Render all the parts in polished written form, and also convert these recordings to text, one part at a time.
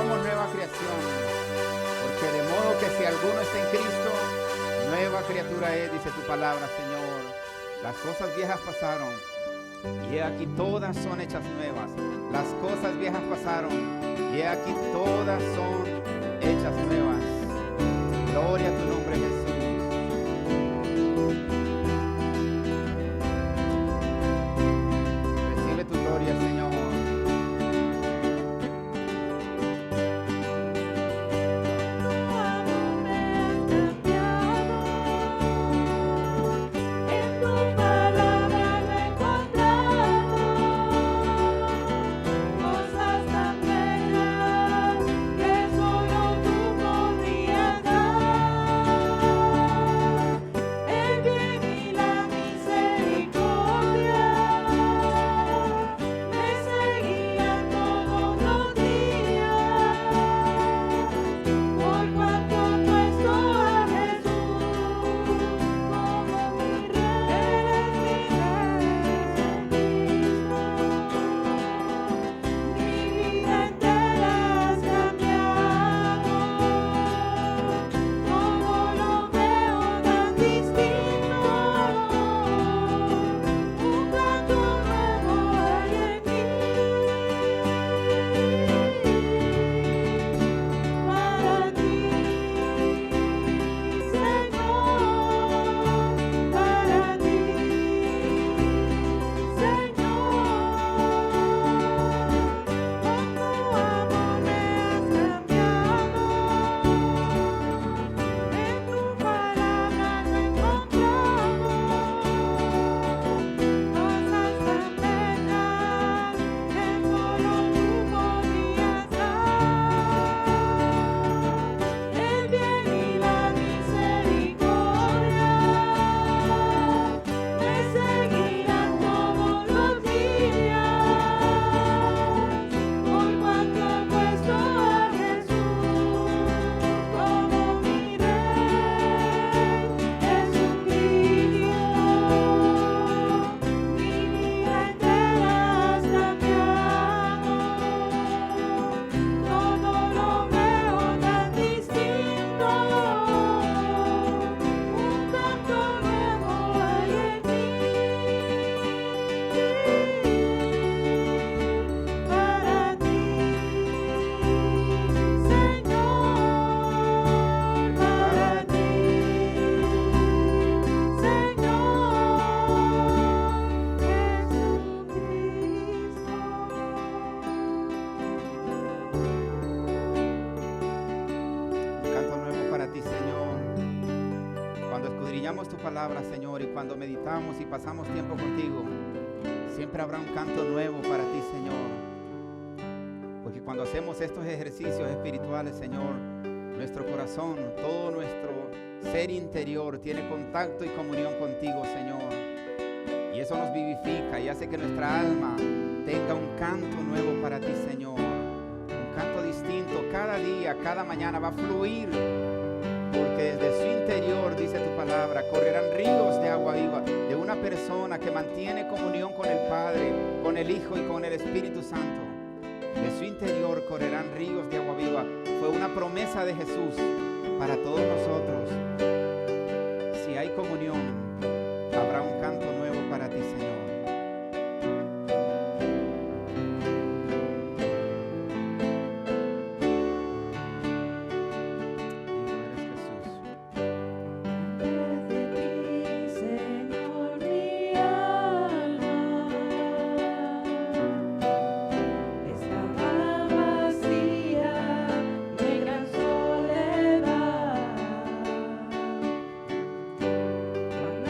somos nueva creación, porque de modo que si alguno está en Cristo, nueva criatura es, dice tu palabra, Señor. Las cosas viejas pasaron, y he aquí todas son hechas nuevas. Las cosas viejas pasaron, y he aquí todas son hechas nuevas. Gloria a tu nombre, Jesús. Recibe tu gloria, Señor. Tu palabra, Señor, y cuando meditamos y pasamos tiempo contigo, siempre habrá un canto nuevo para ti, Señor, porque cuando hacemos estos ejercicios espirituales, Señor, nuestro corazón, todo nuestro ser interior tiene contacto y comunión contigo, Señor, y eso nos vivifica y hace que nuestra alma tenga un canto nuevo para ti, Señor, un canto distinto. Cada día, cada mañana va a fluir, porque desde su interior, dice tu palabra, correrán ríos de agua viva, de una persona que mantiene comunión con el Padre, con el Hijo y con el Espíritu Santo. De su interior correrán ríos de agua viva. Fue una promesa de Jesús para todos nosotros. Si hay comunión, habrá un canto nuevo para ti, Señor. Cuando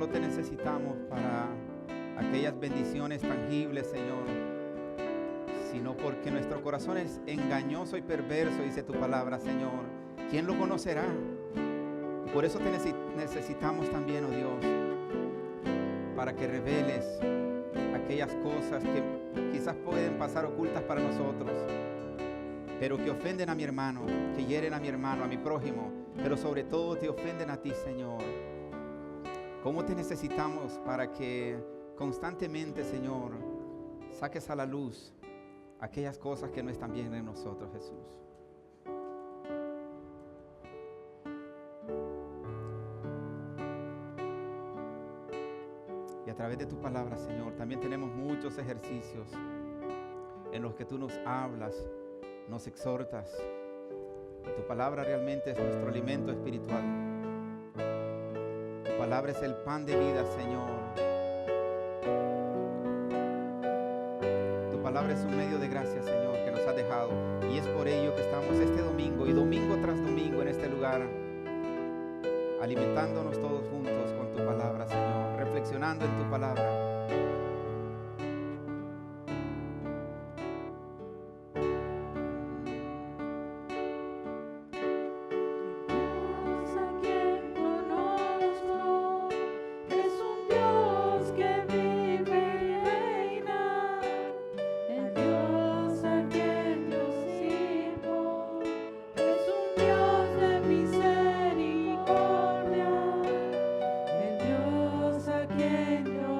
solo te necesitamos para aquellas bendiciones tangibles, Señor, sino porque nuestro corazón es engañoso y perverso, dice tu palabra, Señor. ¿Quién lo conocerá? Y por eso te necesitamos también, oh Dios, para que reveles aquellas cosas que quizás pueden pasar ocultas para nosotros, pero que ofenden a mi hermano, que hieren a mi hermano, a mi prójimo, pero sobre todo te ofenden a ti, Señor. ¿Cómo te necesitamos para que constantemente, Señor, saques a la luz aquellas cosas que no están bien en nosotros, Jesús? Y a través de tu palabra, Señor, también tenemos muchos ejercicios en los que tú nos hablas, nos exhortas. Y tu palabra realmente es nuestro alimento espiritual. Tu palabra es el pan de vida, Señor. Tu palabra es un medio de gracia, Señor, que nos has dejado. Y es por ello que estamos este domingo y domingo tras domingo en este lugar, alimentándonos todos juntos con tu palabra, Señor, reflexionando en tu palabra. Misericordia, el Dios a quien yo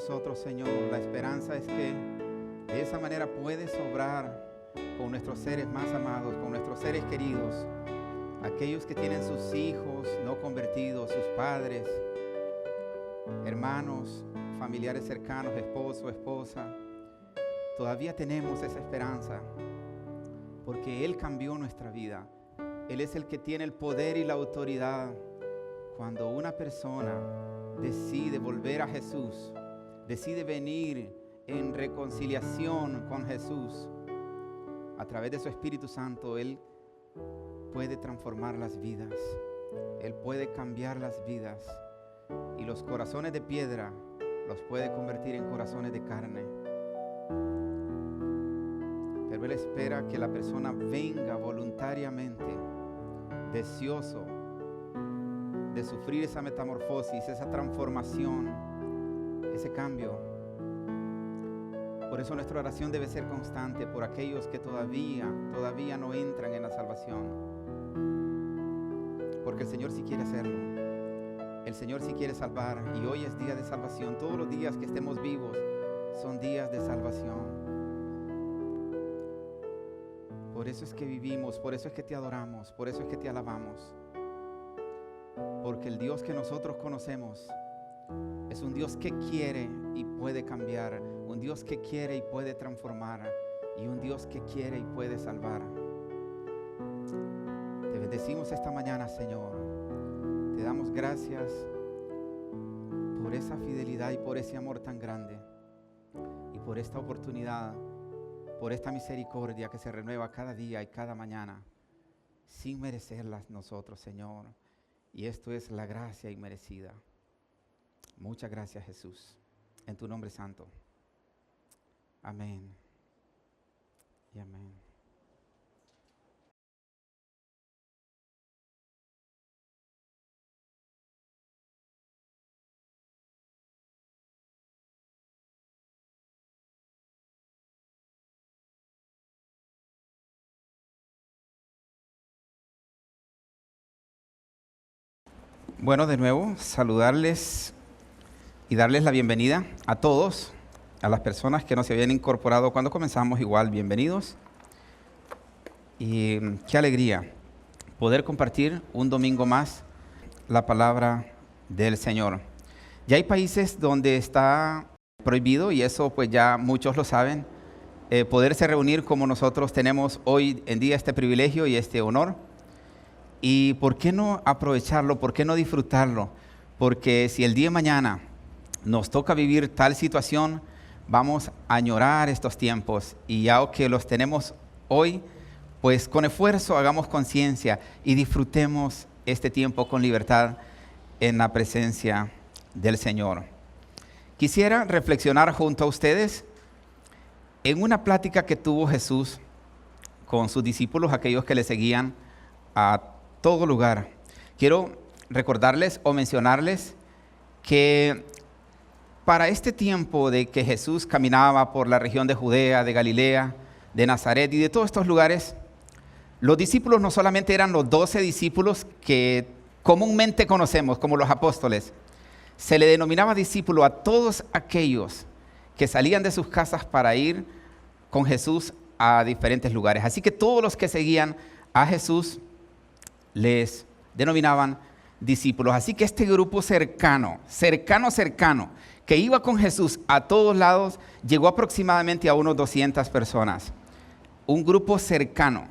nosotros, Señor, la esperanza es que de esa manera puedes obrar con nuestros seres más amados, con nuestros seres queridos, aquellos que tienen sus hijos no convertidos, sus padres, hermanos, familiares cercanos, esposo, esposa. Todavía tenemos esa esperanza porque Él cambió nuestra vida. Él es el que tiene el poder y la autoridad. Cuando una persona decide volver a Jesús, decide venir en reconciliación con Jesús, a través de su Espíritu Santo, Él puede transformar las vidas. Él puede cambiar las vidas. Y los corazones de piedra los puede convertir en corazones de carne. Pero Él espera que la persona venga voluntariamente, deseoso de sufrir esa metamorfosis, esa transformación, ese cambio. Por eso nuestra oración debe ser constante por aquellos que todavía no entran en la salvación. Porque el Señor sí quiere hacerlo. El Señor sí quiere salvar, y hoy es día de salvación. Todos los días que estemos vivos son días de salvación. Por eso es que vivimos, por eso es que te adoramos, por eso es que te alabamos. Porque el Dios que nosotros conocemos es un Dios que quiere y puede cambiar, un Dios que quiere y puede transformar, y un Dios que quiere y puede salvar. Te bendecimos esta mañana, Señor. Te damos gracias por esa fidelidad y por ese amor tan grande, y por esta oportunidad, por esta misericordia que se renueva cada día y cada mañana, sin merecerlas nosotros, Señor. Y esto es la gracia inmerecida. Muchas gracias, Jesús, en tu nombre santo. Amén y amén. Bueno, de nuevo, saludarles y darles la bienvenida a todos, a las personas que no se habían incorporado cuando comenzamos, igual, bienvenidos. Y qué alegría poder compartir un domingo más la palabra del Señor. Ya hay países donde está prohibido, y eso pues ya muchos lo saben, poderse reunir como nosotros tenemos hoy en día este privilegio y este honor. ¿Y por qué no aprovecharlo? ¿Por qué no disfrutarlo? Porque si el día de mañana nos toca vivir tal situación, vamos a añorar estos tiempos. Y ya que los tenemos hoy, pues con esfuerzo hagamos conciencia y disfrutemos este tiempo con libertad en la presencia del Señor. Quisiera reflexionar junto a ustedes en una plática que tuvo Jesús con sus discípulos, aquellos que le seguían a todo lugar. Quiero recordarles o mencionarles que para este tiempo de que Jesús caminaba por la región de Judea, de Galilea, de Nazaret y de todos estos lugares, los discípulos no solamente eran los 12 discípulos que comúnmente conocemos como los apóstoles, se le denominaba discípulo a todos aquellos que salían de sus casas para ir con Jesús a diferentes lugares. Así que todos los que seguían a Jesús les denominaban discípulos. Así que este grupo cercano, que iba con Jesús a todos lados, llegó aproximadamente a unos 200 personas. Un grupo cercano.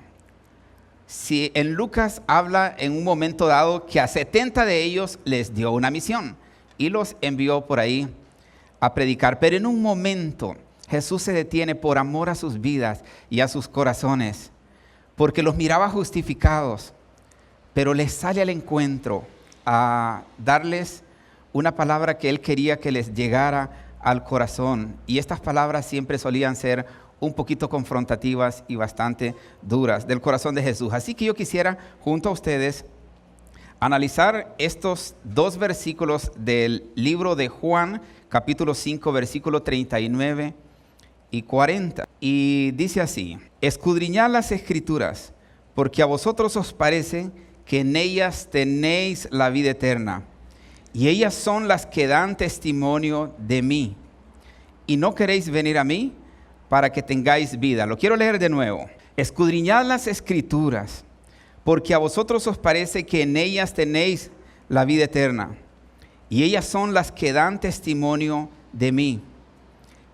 Si en Lucas habla en un momento dado que a 70 de ellos les dio una misión y los envió por ahí a predicar. Pero en un momento Jesús se detiene por amor a sus vidas y a sus corazones, porque los miraba justificados, pero les sale al encuentro a darles una palabra que Él quería que les llegara al corazón. Y estas palabras siempre solían ser un poquito confrontativas y bastante duras del corazón de Jesús. Así que yo quisiera, junto a ustedes, analizar estos dos versículos del libro de Juan, capítulo 5, versículo 39 y 40. Y dice así: escudriñad las Escrituras, porque a vosotros os parece que en ellas tenéis la vida eterna, y ellas son las que dan testimonio de mí. y no queréis venir a mí para que tengáis vida. Lo quiero leer de nuevo. Escudriñad las Escrituras, porque a vosotros os parece que en ellas tenéis la vida eterna, y ellas son las que dan testimonio de mí,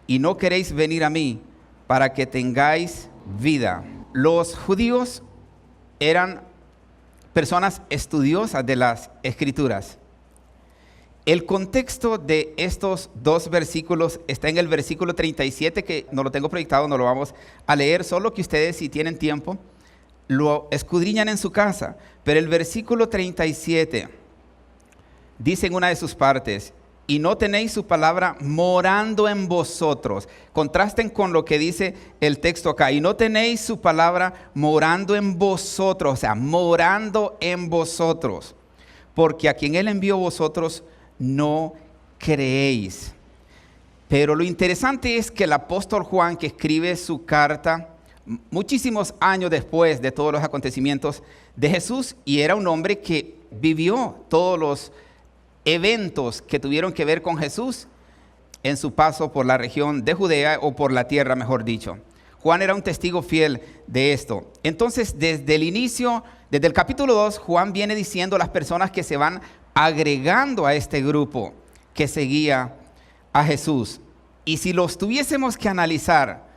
y no queréis venir a mí para que tengáis vida. Los judíos eran personas estudiosas de las Escrituras. El contexto de estos dos versículos está en el versículo 37, que no lo tengo proyectado, no lo vamos a leer, solo que ustedes, si tienen tiempo, lo escudriñan en su casa. Pero el versículo 37 dice en una de sus partes: y no tenéis su palabra morando en vosotros. Contrasten con lo que dice el texto acá. Y no tenéis su palabra morando en vosotros, o sea, morando en vosotros. Porque a quien Él envió vosotros no creéis. Pero lo interesante es que el apóstol Juan, que escribe su carta muchísimos años después de todos los acontecimientos de Jesús, y era un hombre que vivió todos los eventos que tuvieron que ver con Jesús en su paso por la región de Judea, o por la tierra, mejor dicho. Juan era un testigo fiel de esto. Entonces, desde el inicio, desde el capítulo 2, Juan viene diciendo a las personas que se van agregando a este grupo que seguía a Jesús. Y si los tuviésemos que analizar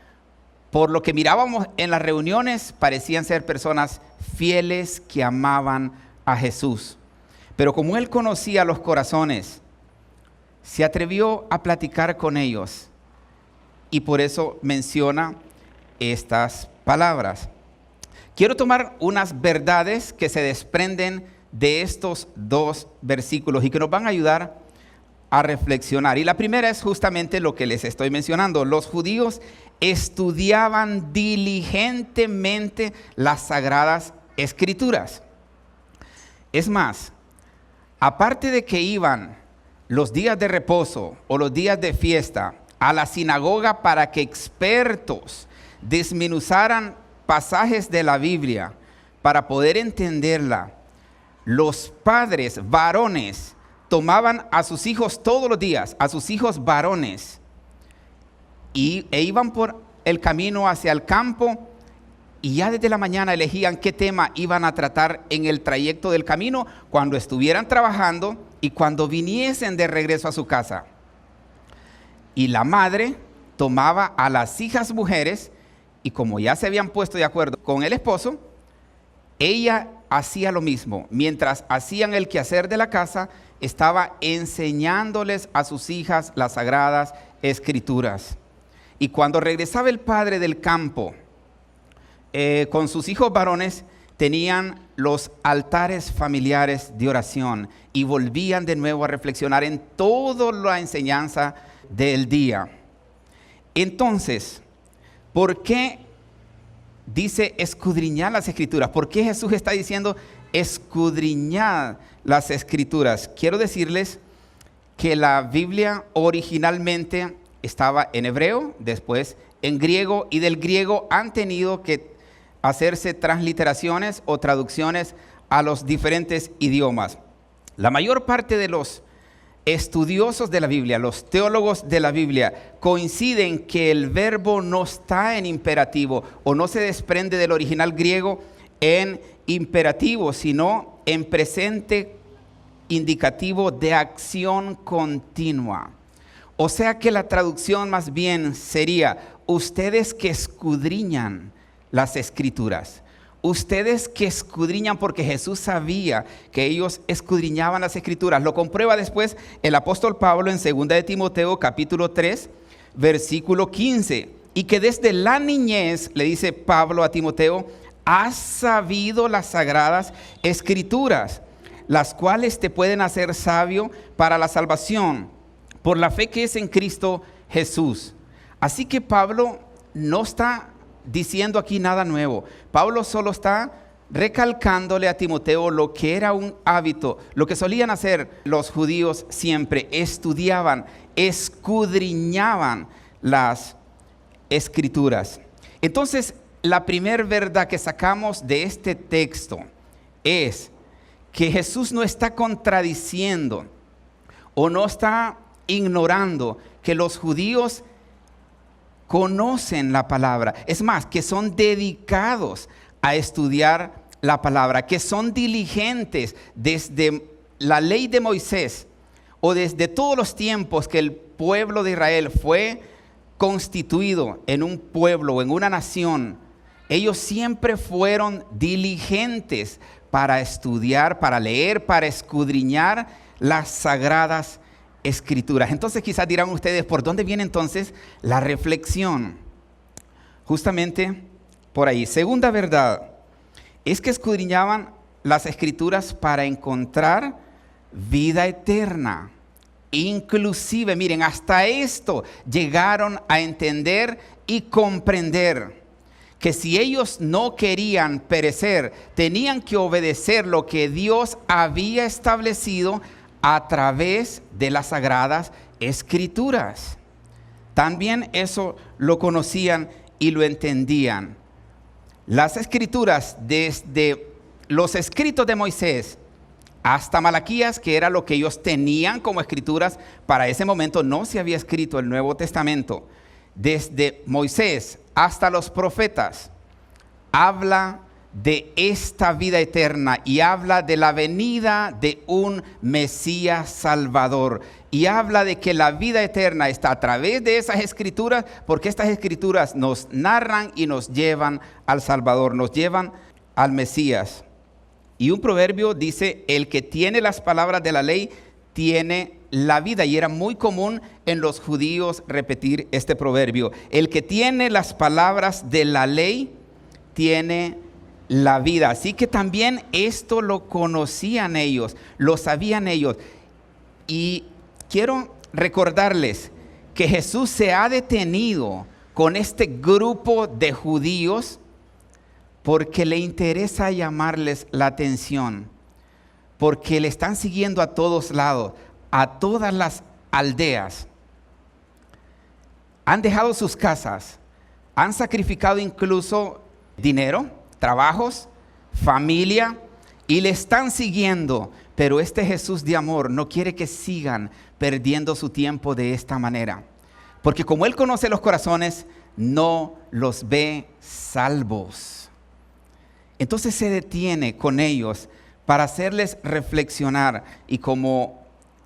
por lo que mirábamos en las reuniones, parecían ser personas fieles que amaban a Jesús. Pero como Él conocía los corazones, se atrevió a platicar con ellos, y por eso menciona estas palabras. Quiero tomar unas verdades que se desprenden de estos dos versículos y que nos van a ayudar a reflexionar. Y la primera es justamente lo que les estoy mencionando. Los judíos estudiaban diligentemente las Sagradas Escrituras. Es más, aparte de que iban los días de reposo o los días de fiesta a la sinagoga para que expertos desmenuzaran pasajes de la Biblia para poder entenderla, los padres varones tomaban a sus hijos todos los días, a sus hijos varones, e iban por el camino hacia el campo, y ya desde la mañana elegían qué tema iban a tratar en el trayecto del camino, cuando estuvieran trabajando y cuando viniesen de regreso a su casa. Y la madre tomaba a las hijas mujeres, y como ya se habían puesto de acuerdo con el esposo, ella hacía lo mismo. Mientras hacían el quehacer de la casa, estaba enseñándoles a sus hijas las Sagradas Escrituras. Y cuando regresaba el padre del campo, con sus hijos varones, tenían los altares familiares de oración y volvían de nuevo a reflexionar en toda la enseñanza del día. Entonces, ¿por qué dice escudriñar las Escrituras? ¿Por qué Jesús está diciendo escudriñar las Escrituras? Quiero decirles que la Biblia originalmente estaba en hebreo, después en griego, y del griego han tenido que hacerse transliteraciones o traducciones a los diferentes idiomas. La mayor parte de los estudiosos de la Biblia, los teólogos de la Biblia, coinciden que el verbo no está en imperativo o no se desprende del original griego en imperativo, sino en presente indicativo de acción continua. O sea que la traducción más bien sería: ustedes que escudriñan las Escrituras. Ustedes que escudriñan, porque Jesús sabía que ellos escudriñaban las Escrituras. Lo comprueba después el apóstol Pablo en 2 de Timoteo capítulo 3, versículo 15. Y que desde la niñez, le dice Pablo a Timoteo, has sabido las Sagradas Escrituras, las cuales te pueden hacer sabio para la salvación por la fe que es en Cristo Jesús. Así que Pablo no está diciendo aquí nada nuevo. Pablo solo está recalcándole a Timoteo lo que era un hábito, lo que solían hacer los judíos siempre: estudiaban, escudriñaban las Escrituras. Entonces, la primera verdad que sacamos de este texto es que Jesús no está contradiciendo o no está ignorando que los judíos conocen la palabra. Es más, que son dedicados a estudiar la palabra, que son diligentes desde la ley de Moisés o desde todos los tiempos que el pueblo de Israel fue constituido en un pueblo o en una nación. Ellos siempre fueron diligentes para estudiar, para leer, para escudriñar las sagradas escrituras. Entonces quizás dirán ustedes, ¿por dónde viene entonces la reflexión? Justamente por ahí. Segunda verdad es que escudriñaban las escrituras para encontrar vida eterna. Inclusive, miren, hasta esto llegaron a entender y comprender que si ellos no querían perecer, tenían que obedecer lo que Dios había establecido a través de las sagradas escrituras. También eso lo conocían y lo entendían. Las escrituras, desde los escritos de Moisés hasta Malaquías, que era lo que ellos tenían como escrituras, para ese momento no se había escrito el Nuevo Testamento. Desde Moisés hasta los profetas, habla de esta vida eterna y habla de la venida de un Mesías Salvador. Y habla de que la vida eterna está a través de esas escrituras, porque estas escrituras nos narran y nos llevan al Salvador, nos llevan al Mesías. Y un proverbio dice, el que tiene las palabras de la ley tiene la vida. Y era muy común en los judíos repetir este proverbio. El que tiene las palabras de la ley tiene la vida. Así que también esto lo conocían ellos, lo sabían ellos. Y quiero recordarles que Jesús se ha detenido con este grupo de judíos porque le interesa llamarles la atención, porque le están siguiendo a todos lados, a todas las aldeas. Han dejado sus casas, han sacrificado incluso dinero, trabajos, familia, y le están siguiendo. Pero este Jesús de amor no quiere que sigan perdiendo su tiempo de esta manera, porque como Él conoce los corazones, no los ve salvos. Entonces se detiene con ellos para hacerles reflexionar, y como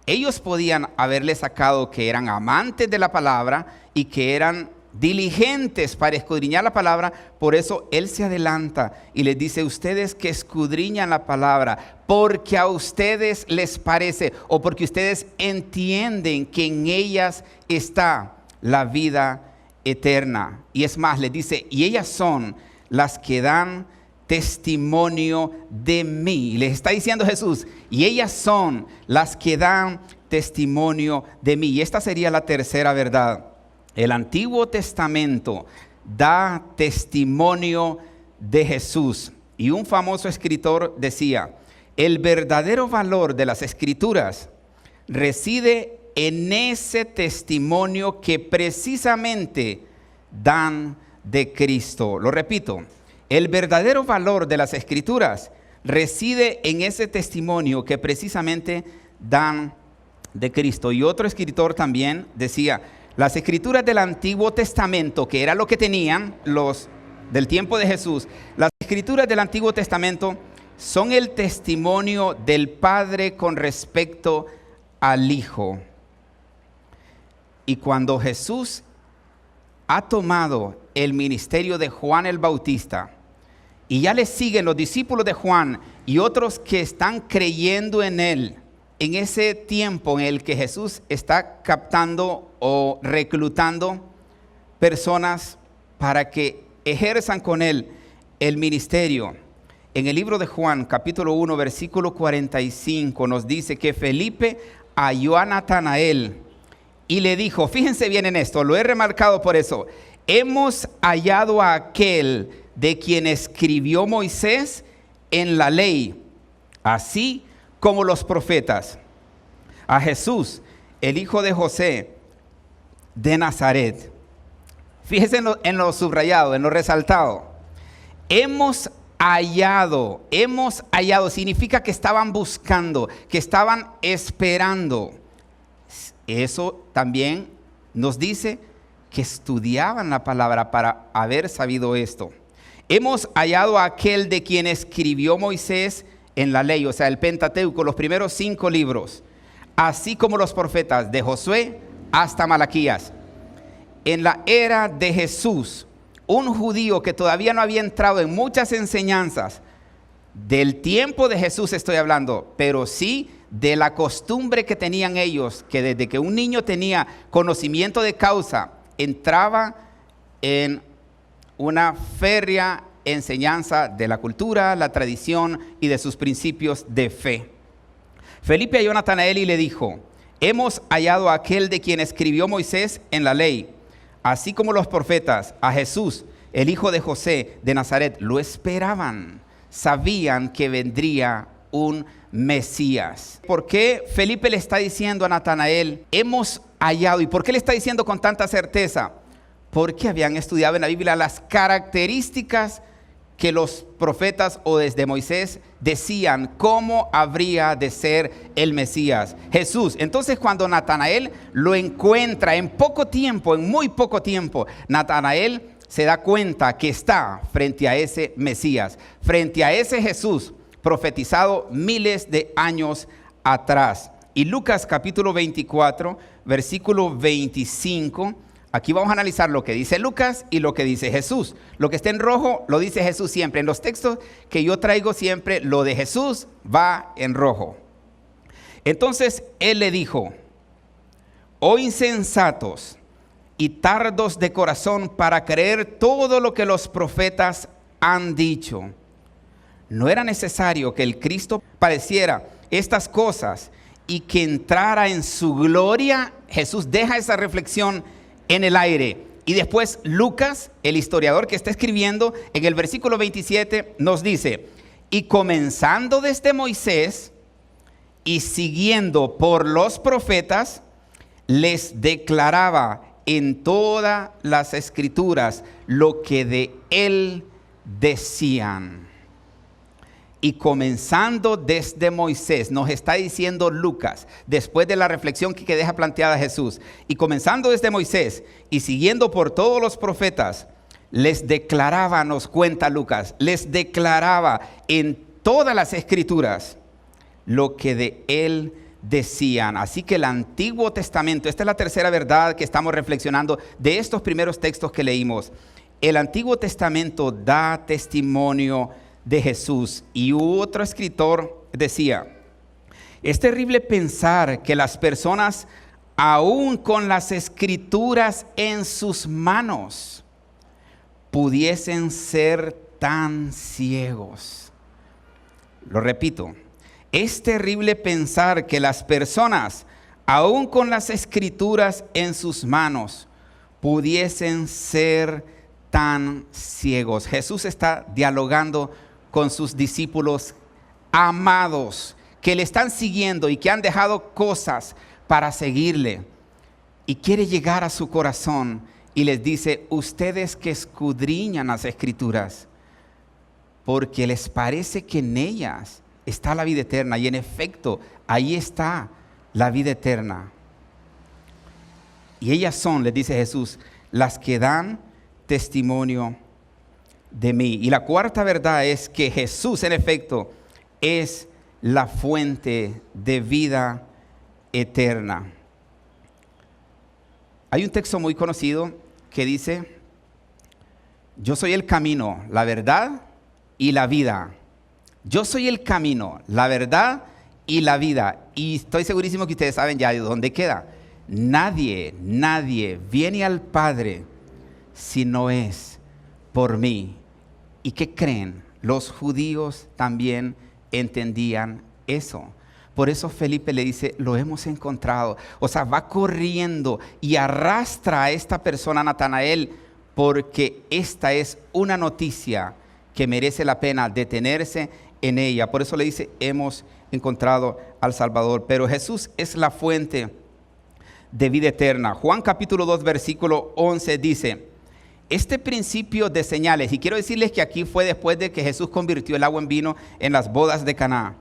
ellos podían haberle sacado que eran amantes de la palabra y que eran diligentes para escudriñar la palabra, por eso Él se adelanta y les dice, ustedes que escudriñan la palabra, porque a ustedes les parece o porque ustedes entienden que en ellas está la vida eterna. Y es más, les dice, y ellas son las que dan testimonio de mí. Les está diciendo Jesús, y ellas son las que dan testimonio de mí. Y esta sería la tercera verdad. El Antiguo Testamento da testimonio de Jesús. Y un famoso escritor decía, el verdadero valor de las escrituras reside en ese testimonio que precisamente dan de Cristo. Lo repito, el verdadero valor de las escrituras reside en ese testimonio que precisamente dan de Cristo. Y otro escritor también decía, las escrituras del Antiguo Testamento, que era lo que tenían los del tiempo de Jesús, las escrituras del Antiguo Testamento son el testimonio del Padre con respecto al Hijo. Y cuando Jesús ha tomado el ministerio de Juan el Bautista, y ya le siguen los discípulos de Juan y otros que están creyendo en él, en ese tiempo en el que Jesús está captando o reclutando personas para que ejerzan con él el ministerio. En el libro de Juan, capítulo 1, versículo 45, nos dice que Felipe halló a Natanael y le dijo, fíjense bien en esto, lo he remarcado por eso, hemos hallado a aquel de quien escribió Moisés en la ley, así como los profetas, a Jesús, el hijo de José de Nazaret. Fíjense en lo subrayado, en lo resaltado. Hemos hallado, significa que estaban buscando, que estaban esperando. Eso también nos dice que estudiaban la palabra para haber sabido esto. Hemos hallado a aquel de quien escribió Moisés en la ley, o sea, el Pentateuco, los primeros 5 libros, así como los profetas, de Josué hasta Malaquías. En la era de Jesús, un judío que todavía no había entrado en muchas enseñanzas, del tiempo de Jesús estoy hablando, pero sí de la costumbre que tenían ellos, que desde que un niño tenía conocimiento de causa, entraba en una férrea enseñanza de la cultura, la tradición y de sus principios de fe. Felipe halló a Natanael y le dijo: hemos hallado a aquel de quien escribió Moisés en la ley, así como los profetas, a Jesús, el hijo de José de Nazaret. Lo esperaban, sabían que vendría un Mesías. ¿Por qué Felipe le está diciendo a Natanael, hemos hallado? ¿Y por qué le está diciendo con tanta certeza? Porque habían estudiado en la Biblia las características que los profetas o desde Moisés decían cómo habría de ser el Mesías, Jesús. Entonces, cuando Natanael lo encuentra en poco tiempo, en muy poco tiempo, Natanael se da cuenta que está frente a ese Mesías, frente a ese Jesús profetizado miles de años atrás. Y Lucas capítulo 24, versículo 25, aquí vamos a analizar lo que dice Lucas y lo que dice Jesús. Lo que está en rojo lo dice Jesús siempre. En los textos que yo traigo siempre, lo de Jesús va en rojo. Entonces él le dijo: oh insensatos y tardos de corazón para creer todo lo que los profetas han dicho. ¿No era necesario que el Cristo padeciera estas cosas y que entrara en su gloria? Jesús deja esa reflexión en el aire. Y después Lucas, el historiador que está escribiendo, en el versículo 27 nos dice: y comenzando desde Moisés y siguiendo por los profetas, les declaraba en todas las escrituras lo que de él decían. Y comenzando desde Moisés, nos está diciendo Lucas, después de la reflexión que deja planteada Jesús, y comenzando desde Moisés y siguiendo por todos los profetas, les declaraba, nos cuenta Lucas, les declaraba en todas las escrituras lo que de él decían. Así que el Antiguo Testamento, esta es la tercera verdad que estamos reflexionando de estos primeros textos que leímos. El Antiguo Testamento da testimonio de Jesús. Y otro escritor decía: es terrible pensar que las personas, aún con las escrituras en sus manos, pudiesen ser tan ciegos. Lo repito, es terrible pensar que las personas, aún con las escrituras en sus manos, pudiesen ser tan ciegos. Jesús está dialogando con sus discípulos amados que le están siguiendo y que han dejado cosas para seguirle, y quiere llegar a su corazón y les dice: ustedes que escudriñan las escrituras porque les parece que en ellas está la vida eterna, y en efecto ahí está la vida eterna, y ellas son, les dice Jesús, las que dan testimonio de mí. Y la cuarta verdad es que Jesús en efecto es la fuente de vida eterna. Hay un texto muy conocido que dice: yo soy el camino, la verdad y la vida. Yo soy el camino, la verdad y la vida. Y estoy segurísimo que ustedes saben ya de dónde queda. Nadie viene al Padre si no es por mí. ¿Y qué creen? Los judíos también entendían eso. Por eso Felipe le dice: lo hemos encontrado. O sea, va corriendo y arrastra a esta persona, Natanael, porque esta es una noticia que merece la pena detenerse en ella. Por eso le dice: hemos encontrado al Salvador. Pero Jesús es la fuente de vida eterna. Juan capítulo 2, versículo 11 dice: este principio de señales, y quiero decirles que aquí fue después de que Jesús convirtió el agua en vino en las bodas de Caná.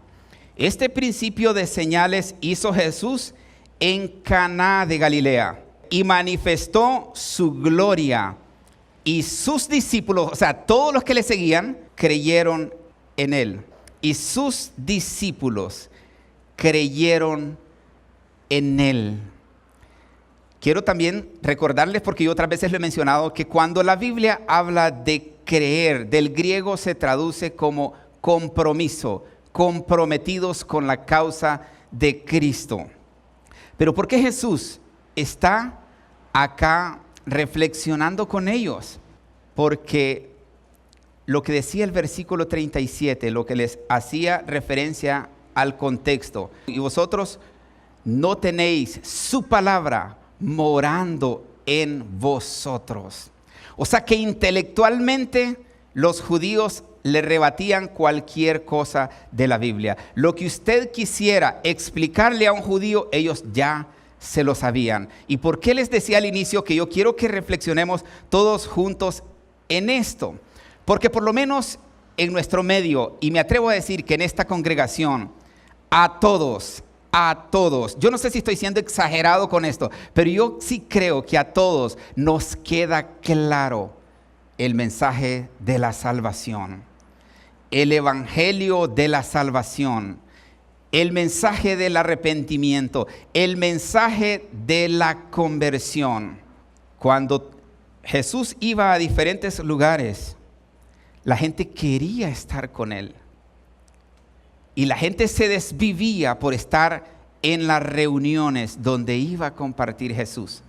Este principio de señales hizo Jesús en Caná de Galilea y manifestó su gloria. Y sus discípulos, o sea, todos los que le seguían, creyeron en él. Y sus discípulos creyeron en él. Quiero también recordarles, porque yo otras veces lo he mencionado, que cuando la Biblia habla de creer, del griego se traduce como compromiso, comprometidos con la causa de Cristo. Pero ¿por qué Jesús está acá reflexionando con ellos? Porque lo que decía el versículo 37, lo que les hacía referencia al contexto, y vosotros no tenéis su palabra morando en vosotros. O sea que intelectualmente los judíos le rebatían cualquier cosa de la Biblia. Lo que usted quisiera explicarle a un judío, ellos ya se lo sabían. ¿Y por qué les decía al inicio que yo quiero que reflexionemos todos juntos en esto? Porque por lo menos en nuestro medio, y me atrevo a decir que en esta congregación, a todos, yo no sé si estoy siendo exagerado con esto, pero yo sí creo que a todos nos queda claro el mensaje de la salvación, el evangelio de la salvación, el mensaje del arrepentimiento, el mensaje de la conversión. Cuando Jesús iba a diferentes lugares, la gente quería estar con él. Y la gente se desvivía por estar en las reuniones donde iba a compartir Jesús.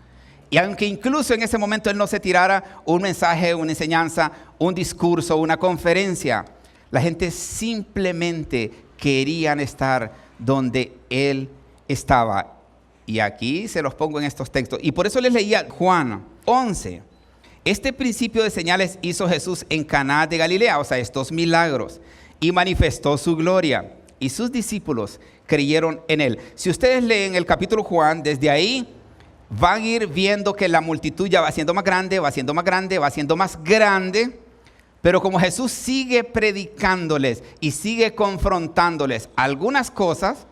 Y aunque incluso en ese momento él no se tirara un mensaje, una enseñanza, un discurso, una conferencia, la gente simplemente querían estar donde él estaba. Y aquí se los pongo en estos textos. Y por eso les leía Juan 11. Este principio de señales hizo Jesús en Caná de Galilea, o sea, estos milagros, y manifestó su gloria. Y sus discípulos creyeron en él. Si ustedes leen el capítulo Juan, desde ahí van a ir viendo que la multitud ya va siendo más grande, va siendo más grande, va siendo más grande. Pero como Jesús sigue predicándoles y sigue confrontándoles algunas cosas,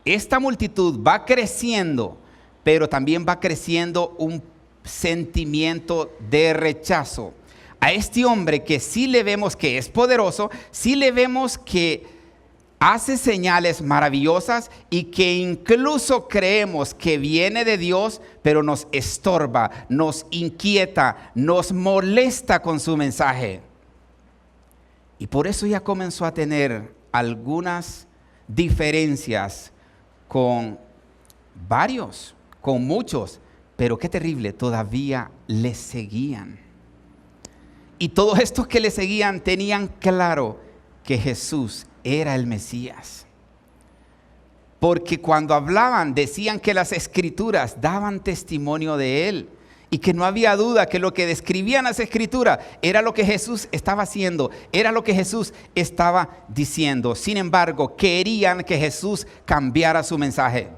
esta multitud va creciendo, pero también va creciendo un sentimiento de rechazo a este hombre que sí le vemos que es poderoso, sí le vemos que hace señales maravillosas y que incluso creemos que viene de Dios, pero nos estorba, nos inquieta, nos molesta con su mensaje. Y por eso ya comenzó a tener algunas diferencias con varios, con muchos, pero qué terrible, todavía le seguían. Y todos estos que le seguían tenían claro que Jesús era el Mesías. Porque cuando hablaban, decían que las escrituras daban testimonio de él y que no había duda que lo que describían las escrituras era lo que Jesús estaba haciendo, era lo que Jesús estaba diciendo. Sin embargo, querían que Jesús cambiara su mensaje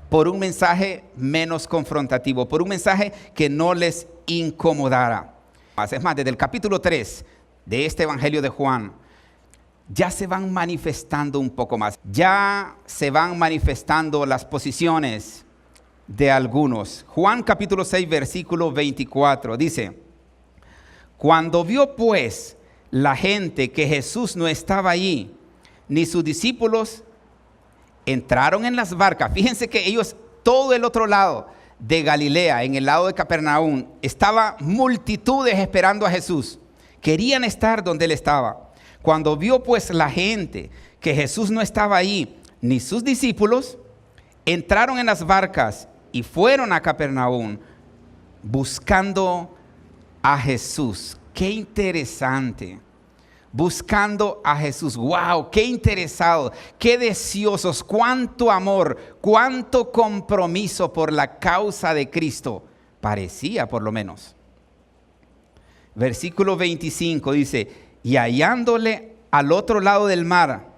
por un mensaje menos confrontativo, por un mensaje que no les incomodara. Es más, desde el capítulo 3 de este evangelio de Juan, ya se van manifestando un poco más. Ya se van manifestando las posiciones de algunos. Juan capítulo 6, versículo 24, dice: cuando vio pues la gente que Jesús no estaba allí, ni sus discípulos, entraron en las barcas. Fíjense que ellos, todo el otro lado de Galilea, en el lado de Capernaum, estaba multitudes esperando a Jesús. Querían estar donde él estaba. Cuando vio pues la gente que Jesús no estaba ahí, ni sus discípulos, entraron en las barcas y fueron a Capernaum buscando a Jesús. Qué interesante. Buscando a Jesús. Wow, qué interesados, qué deseosos, cuánto amor, cuánto compromiso por la causa de Cristo. Parecía, por lo menos. Versículo 25 dice: y hallándole al otro lado del mar,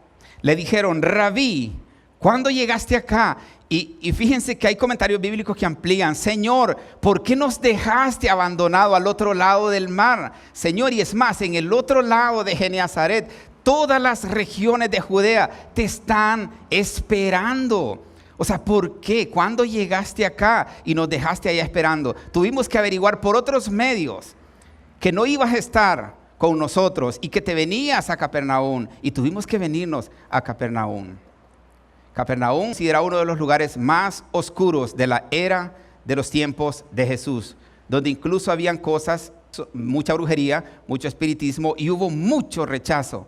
le dijeron: Rabí, ¿cuándo llegaste acá? Y fíjense que hay comentarios bíblicos que amplían: Señor, ¿por qué nos dejaste abandonado al otro lado del mar? Señor, y es más, en el otro lado de Genezaret, todas las regiones de Judea te están esperando. O sea, ¿por qué? ¿Cuándo llegaste acá y nos dejaste allá esperando? Tuvimos que averiguar por otros medios que no ibas a estar con nosotros y que te venías a Capernaum, y tuvimos que venirnos a Capernaum. Capernaum sí era uno de los lugares más oscuros de la era de los tiempos de Jesús, donde incluso habían cosas, mucha brujería, mucho espiritismo, y hubo mucho rechazo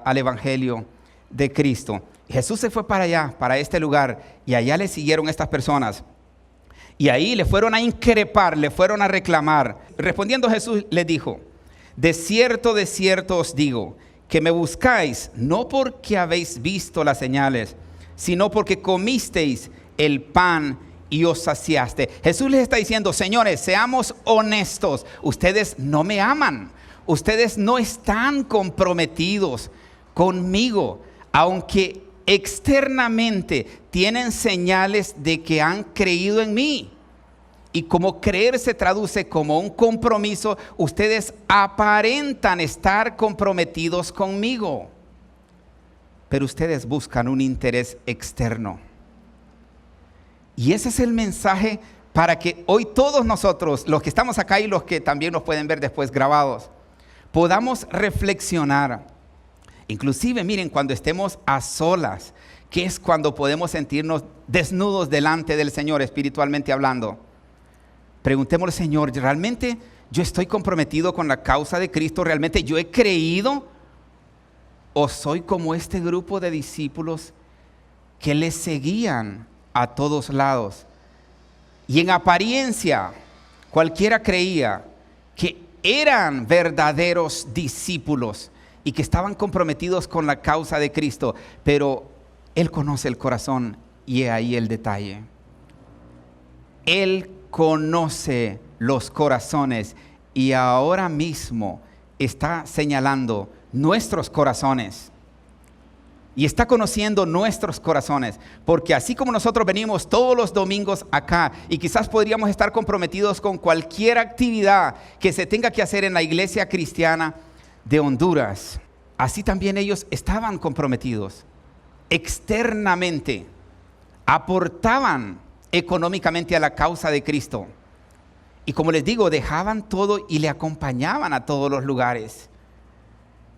al evangelio de Cristo. Jesús se fue para allá, para este lugar, y allá le siguieron estas personas. Y ahí le fueron a increpar, le fueron a reclamar. Respondiendo Jesús les dijo: de cierto os digo, que me buscáis, no porque habéis visto las señales, sino porque comisteis el pan y os saciaste. Jesús les está diciendo: señores, seamos honestos, ustedes no me aman, ustedes no están comprometidos conmigo, aunque externamente tienen señales de que han creído en mí. Y como creer se traduce como un compromiso, ustedes aparentan estar comprometidos conmigo, pero ustedes buscan un interés externo. Y ese es el mensaje para que hoy todos nosotros, los que estamos acá y los que también nos pueden ver después grabados, podamos reflexionar. Inclusive, miren, cuando estemos a solas, que es cuando podemos sentirnos desnudos delante del Señor, espiritualmente hablando. Preguntémosle: Señor, ¿realmente yo estoy comprometido con la causa de Cristo? ¿Realmente yo he creído? ¿O soy como este grupo de discípulos que le seguían a todos lados? Y en apariencia, cualquiera creía que eran verdaderos discípulos y que estaban comprometidos con la causa de Cristo, pero Él conoce el corazón, y he ahí el detalle. Él conoce los corazones y ahora mismo está señalando nuestros corazones y está conociendo nuestros corazones, porque así como nosotros venimos todos los domingos acá y quizás podríamos estar comprometidos con cualquier actividad que se tenga que hacer en la iglesia cristiana de Honduras, así también ellos estaban comprometidos externamente, aportaban económicamente a la causa de Cristo, y como les digo, dejaban todo y le acompañaban a todos los lugares.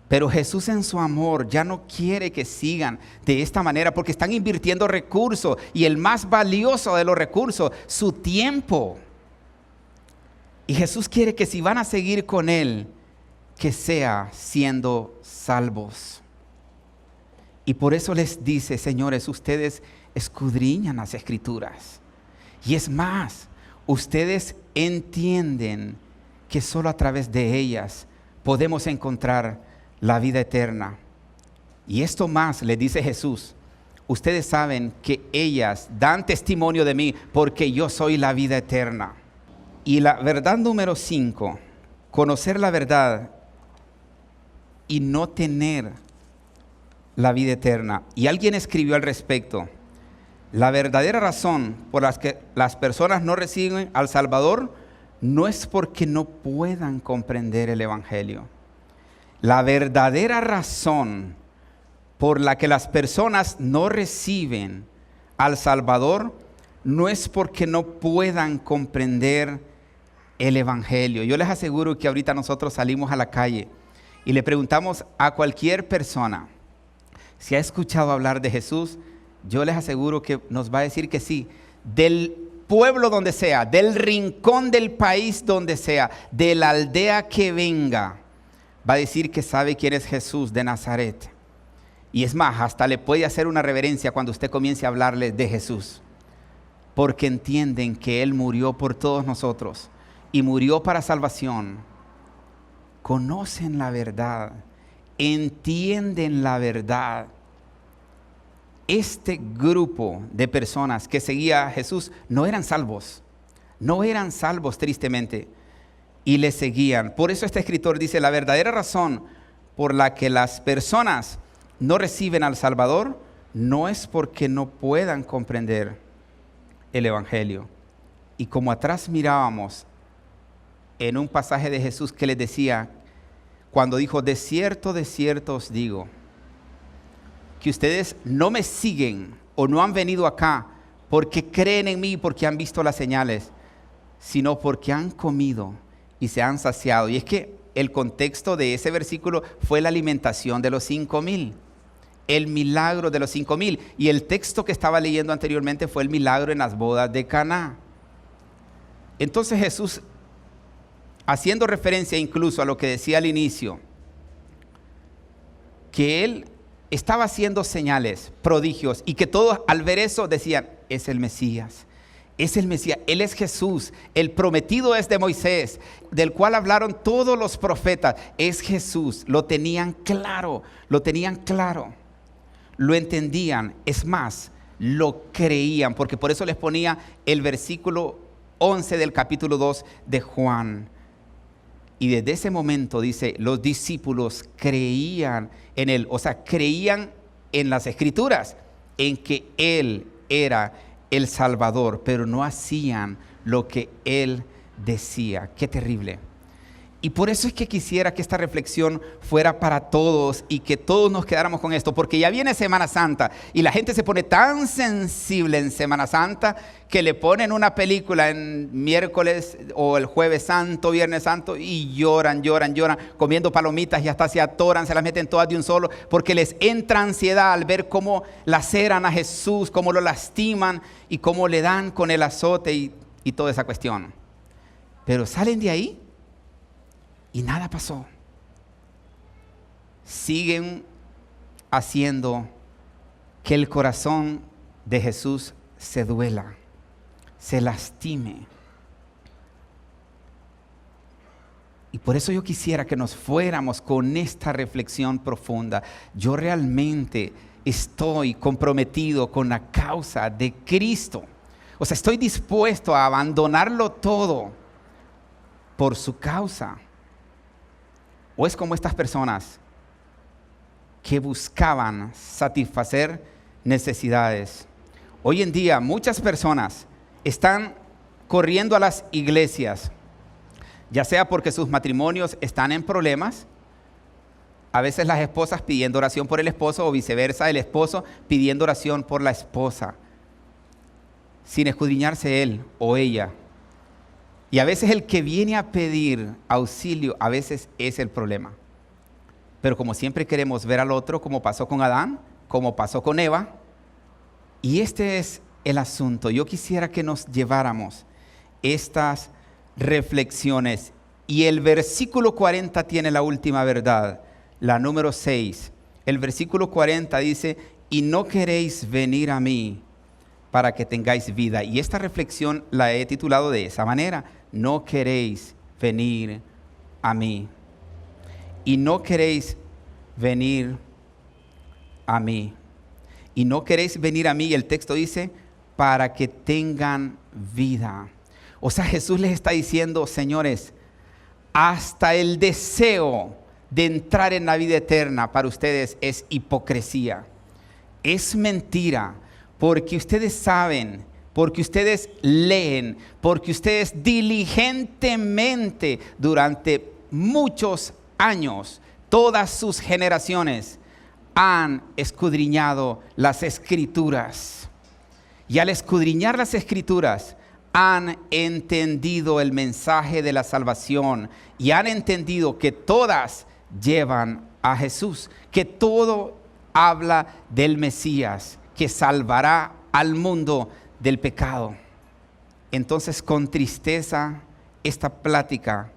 Pero Jesús, en su amor, ya no quiere que sigan de esta manera, porque están invirtiendo recursos, y el más valioso de los recursos, su tiempo. Y Jesús quiere que si van a seguir con Él, que sea siendo salvos. Y por eso les dice: señores, ustedes escudriñan las Escrituras. Y es más, ustedes entienden que solo a través de ellas podemos encontrar la vida eterna. Y esto más, le dice Jesús: ustedes saben que ellas dan testimonio de mí, porque yo soy la vida eterna. Y la verdad número 5, conocer la verdad y no tener la vida eterna. Y alguien escribió al respecto: la verdadera razón por la que las personas no reciben al Salvador no es porque no puedan comprender el Evangelio. La verdadera razón por la que las personas no reciben al Salvador no es porque no puedan comprender el Evangelio. Yo les aseguro que ahorita nosotros salimos a la calle y le preguntamos a cualquier persona si ha escuchado hablar de Jesús. Yo les aseguro que nos va a decir que sí, del pueblo donde sea, del rincón del país donde sea, de la aldea que venga, va a decir que sabe quién es Jesús de Nazaret. Y es más, hasta le puede hacer una reverencia cuando usted comience a hablarle de Jesús, porque entienden que Él murió por todos nosotros y murió para salvación. Conocen la verdad, entienden la verdad. Este grupo de personas que seguía a Jesús no eran salvos tristemente, y le seguían. Por eso este escritor dice: la verdadera razón por la que las personas no reciben al Salvador no es porque no puedan comprender el Evangelio. Y como atrás mirábamos en un pasaje de Jesús que les decía, cuando dijo: de cierto os digo, que ustedes no me siguen o no han venido acá porque creen en mí, porque han visto las señales, sino porque han comido y se han saciado. Y es que el contexto de ese versículo fue la alimentación de los 5,000. El milagro de los 5,000. Y el texto que estaba leyendo anteriormente fue el milagro en las bodas de Caná. Entonces Jesús, haciendo referencia incluso a lo que decía al inicio, que Él estaba haciendo señales, prodigios, y que todos al ver eso decían, es el Mesías. Es el Mesías, Él es Jesús, el prometido es de Moisés, del cual hablaron todos los profetas, es Jesús. Lo tenían claro, lo entendían, es más, lo creían, porque por eso les ponía el versículo 11 del capítulo 2 de Juan. Y desde ese momento dice, los discípulos creían en Él, o sea, creían en las Escrituras, en que Él era el Salvador, pero no hacían lo que Él decía. Qué terrible. Y por eso es que quisiera que esta reflexión fuera para todos y que todos nos quedáramos con esto, porque ya viene Semana Santa y la gente se pone tan sensible en Semana Santa que le ponen una película en miércoles o el jueves santo, viernes santo, y lloran, comiendo palomitas y hasta se atoran, se las meten todas de un solo, porque les entra ansiedad al ver cómo laceran a Jesús, cómo lo lastiman y cómo le dan con el azote y toda esa cuestión. Pero salen de ahí y nada pasó. Siguen haciendo que el corazón de Jesús se duela, se lastime. Y por eso yo quisiera que nos fuéramos con esta reflexión profunda. Yo realmente estoy comprometido con la causa de Cristo. O sea, estoy dispuesto a abandonarlo todo por su causa. ¿O es como estas personas que buscaban satisfacer necesidades? Hoy en día muchas personas están corriendo a las iglesias, ya sea porque sus matrimonios están en problemas, a veces las esposas pidiendo oración por el esposo o viceversa, el esposo pidiendo oración por la esposa, sin escudriñarse él o ella. Y a veces el que viene a pedir auxilio, a veces es el problema. Pero como siempre queremos ver al otro, como pasó con Adán, como pasó con Eva. Y este es el asunto. Yo quisiera que nos lleváramos estas reflexiones. Y el versículo 40 tiene la última verdad, la número 6. El versículo 40 dice, y no queréis venir a mí para que tengáis vida. Y esta reflexión la he titulado de esa manera. No queréis venir a mí. Y no queréis venir a mí. Y no queréis venir a mí. El texto dice, para que tengan vida. O sea, Jesús les está diciendo, señores, hasta el deseo de entrar en la vida eterna para ustedes es hipocresía. Es mentira, porque ustedes saben, porque ustedes leen, porque ustedes diligentemente durante muchos años, todas sus generaciones, han escudriñado las Escrituras. Y al escudriñar las Escrituras, han entendido el mensaje de la salvación y han entendido que todas llevan a Jesús, que todo habla del Mesías, que salvará al mundo del pecado. Entonces, con tristeza, esta plática,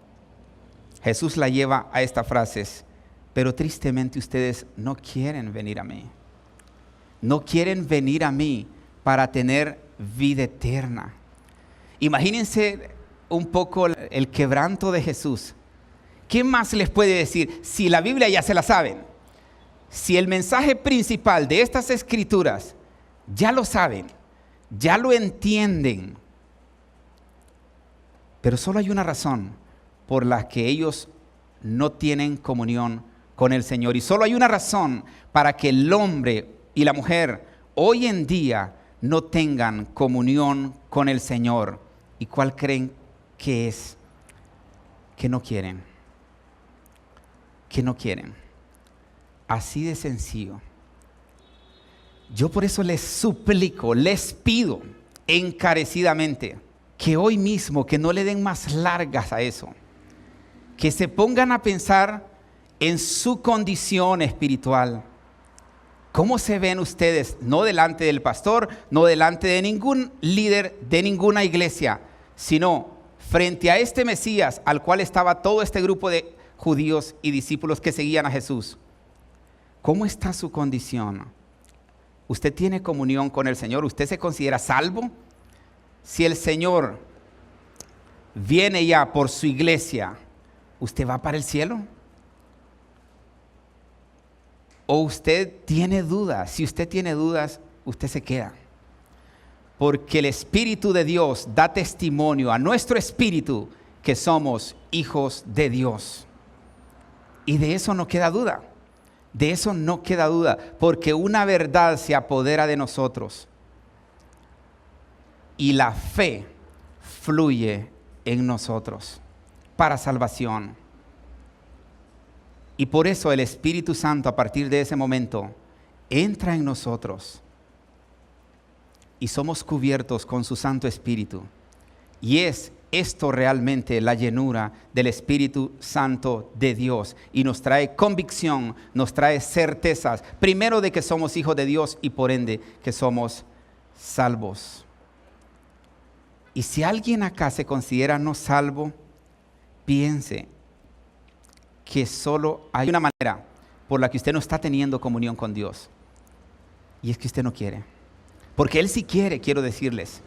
Jesús la lleva a estas frases, pero tristemente ustedes no quieren venir a mí. No quieren venir a mí para tener vida eterna. Imagínense un poco el quebranto de Jesús. ¿Qué más les puede decir si la Biblia ya se la saben? Si el mensaje principal de estas Escrituras ya lo saben, ya lo entienden, pero solo hay una razón por la que ellos no tienen comunión con el Señor, y solo hay una razón para que el hombre y la mujer hoy en día no tengan comunión con el Señor. ¿Y cuál creen que es? Que no quieren. Que no quieren. Así de sencillo. Yo por eso les suplico, les pido encarecidamente, que hoy mismo, que no le den más largas a eso, que se pongan a pensar en su condición espiritual. ¿Cómo se ven ustedes? No delante del pastor, no delante de ningún líder de ninguna iglesia, sino frente a este Mesías al cual estaba todo este grupo de judíos y discípulos que seguían a Jesús. ¿Cómo está su condición? ¿Usted tiene comunión con el Señor? ¿Usted se considera salvo? Si el Señor viene ya por su iglesia, ¿usted va para el cielo? ¿O usted tiene dudas? Si usted tiene dudas, usted se queda. Porque el Espíritu de Dios da testimonio a nuestro espíritu que somos hijos de Dios. Y de eso no queda duda. De eso no queda duda. Porque una verdad se apodera de nosotros. Y la fe fluye en nosotros para salvación. Y por eso el Espíritu Santo a partir de ese momento entra en nosotros y somos cubiertos con su Santo Espíritu. Y es esto realmente la llenura del Espíritu Santo de Dios. Y nos trae convicción, nos trae certezas, primero de que somos hijos de Dios y por ende que somos salvos. Y si alguien acá se considera no salvo, piense que solo hay una manera por la que usted no está teniendo comunión con Dios. Y es que usted no quiere. Porque Él sí quiere, quiero decirles.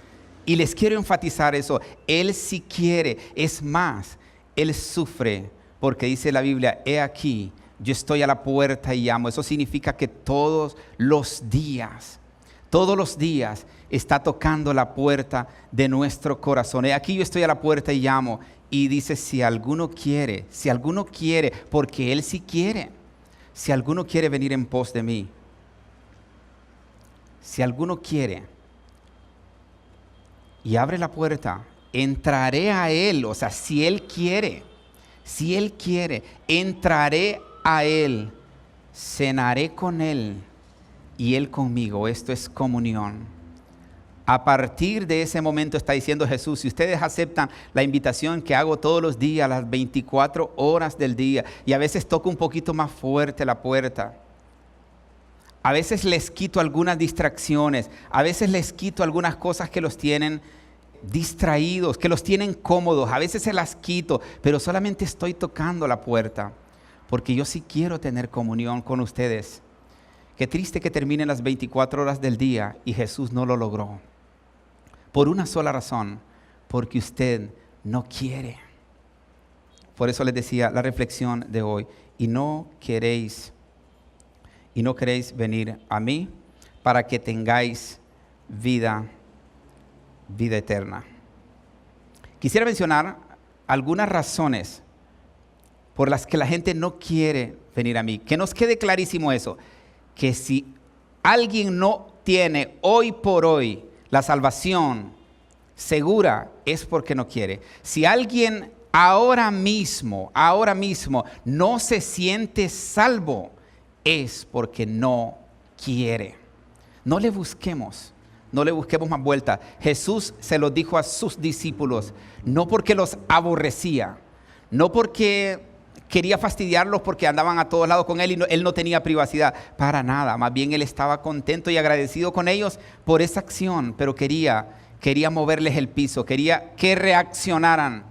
Y les quiero enfatizar eso. Él sí quiere. Es más, Él sufre. Porque dice la Biblia, he aquí, yo estoy a la puerta y llamo. Eso significa que todos los días está tocando la puerta de nuestro corazón. He aquí yo estoy a la puerta y llamo. Y dice, si alguno quiere, porque Él sí quiere. Si alguno quiere venir en pos de mí, si alguno quiere y abre la puerta, entraré a Él. O sea, si Él quiere, entraré a Él, cenaré con Él y Él conmigo. Esto es comunión. A partir de ese momento está diciendo Jesús, si ustedes aceptan la invitación que hago todos los días, las 24 horas del día, y a veces toco un poquito más fuerte la puerta, a veces les quito algunas distracciones, a veces les quito algunas cosas que los tienen distraídos, que los tienen cómodos, a veces se las quito, pero solamente estoy tocando la puerta, porque yo sí quiero tener comunión con ustedes. Qué triste que terminen las 24 horas del día y Jesús no lo logró. Por una sola razón, porque usted no quiere. Por eso les decía la reflexión de hoy, y no queréis venir a mí para que tengáis vida eterna. Quisiera mencionar algunas razones por las que la gente no quiere venir a mí. Que nos quede clarísimo eso, que si alguien no tiene hoy por hoy la salvación segura, es porque no quiere. Si alguien ahora mismo no se siente salvo, es porque no quiere. No le busquemos más vuelta. Jesús se lo dijo a sus discípulos, no porque los aborrecía, no porque quería fastidiarlos porque andaban a todos lados con Él y Él no tenía privacidad, para nada. Más bien Él estaba contento y agradecido con ellos por esa acción, pero quería moverles el piso, quería que reaccionaran.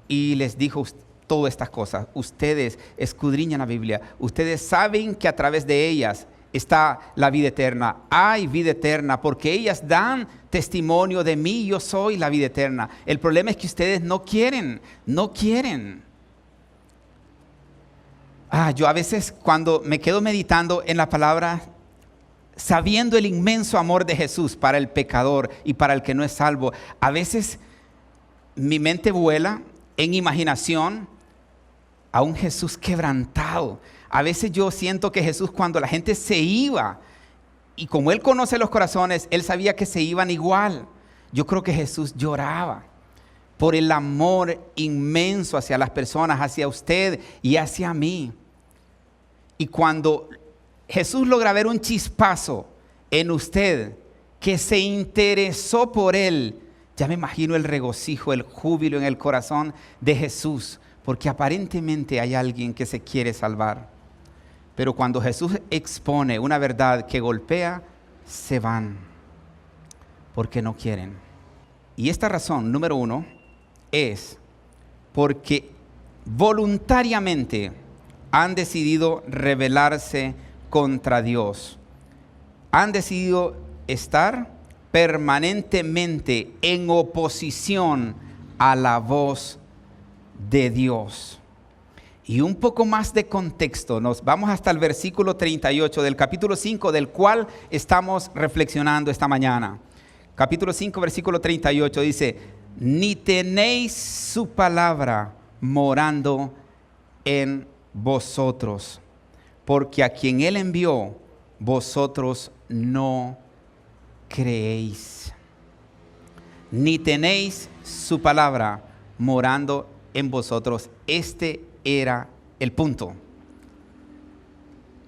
Y les dijo todas estas cosas. Ustedes escudriñan la Biblia, ustedes saben que a través de ellas está la vida eterna. Hay vida eterna porque ellas dan testimonio de mí, yo soy la vida eterna. El problema es que ustedes no quieren. Yo a veces cuando me quedo meditando en la palabra, sabiendo el inmenso amor de Jesús para el pecador y para el que no es salvo, a veces mi mente vuela en imaginación a un Jesús quebrantado. A veces yo siento que Jesús, cuando la gente se iba, y como Él conoce los corazones, Él sabía que se iban igual. Yo creo que Jesús lloraba por el amor inmenso hacia las personas, hacia usted y hacia mí. Y cuando Jesús logra ver un chispazo en usted que se interesó por él. Ya me imagino el regocijo, el júbilo en el corazón de Jesús, porque aparentemente hay alguien que se quiere salvar. Pero cuando Jesús expone una verdad que golpea, se van, porque no quieren. Y esta razón, número 1, es porque voluntariamente han decidido rebelarse contra Dios. Han decidido estar permanentemente en oposición a la voz de Dios. Y un poco más de contexto, nos vamos hasta el versículo 38 del capítulo 5, del cual estamos reflexionando esta mañana. Capítulo 5, versículo 38 dice: ni tenéis su palabra morando en vosotros, porque a quien él envió, vosotros no creéis. Ni tenéis su palabra morando en vosotros. Este era el punto.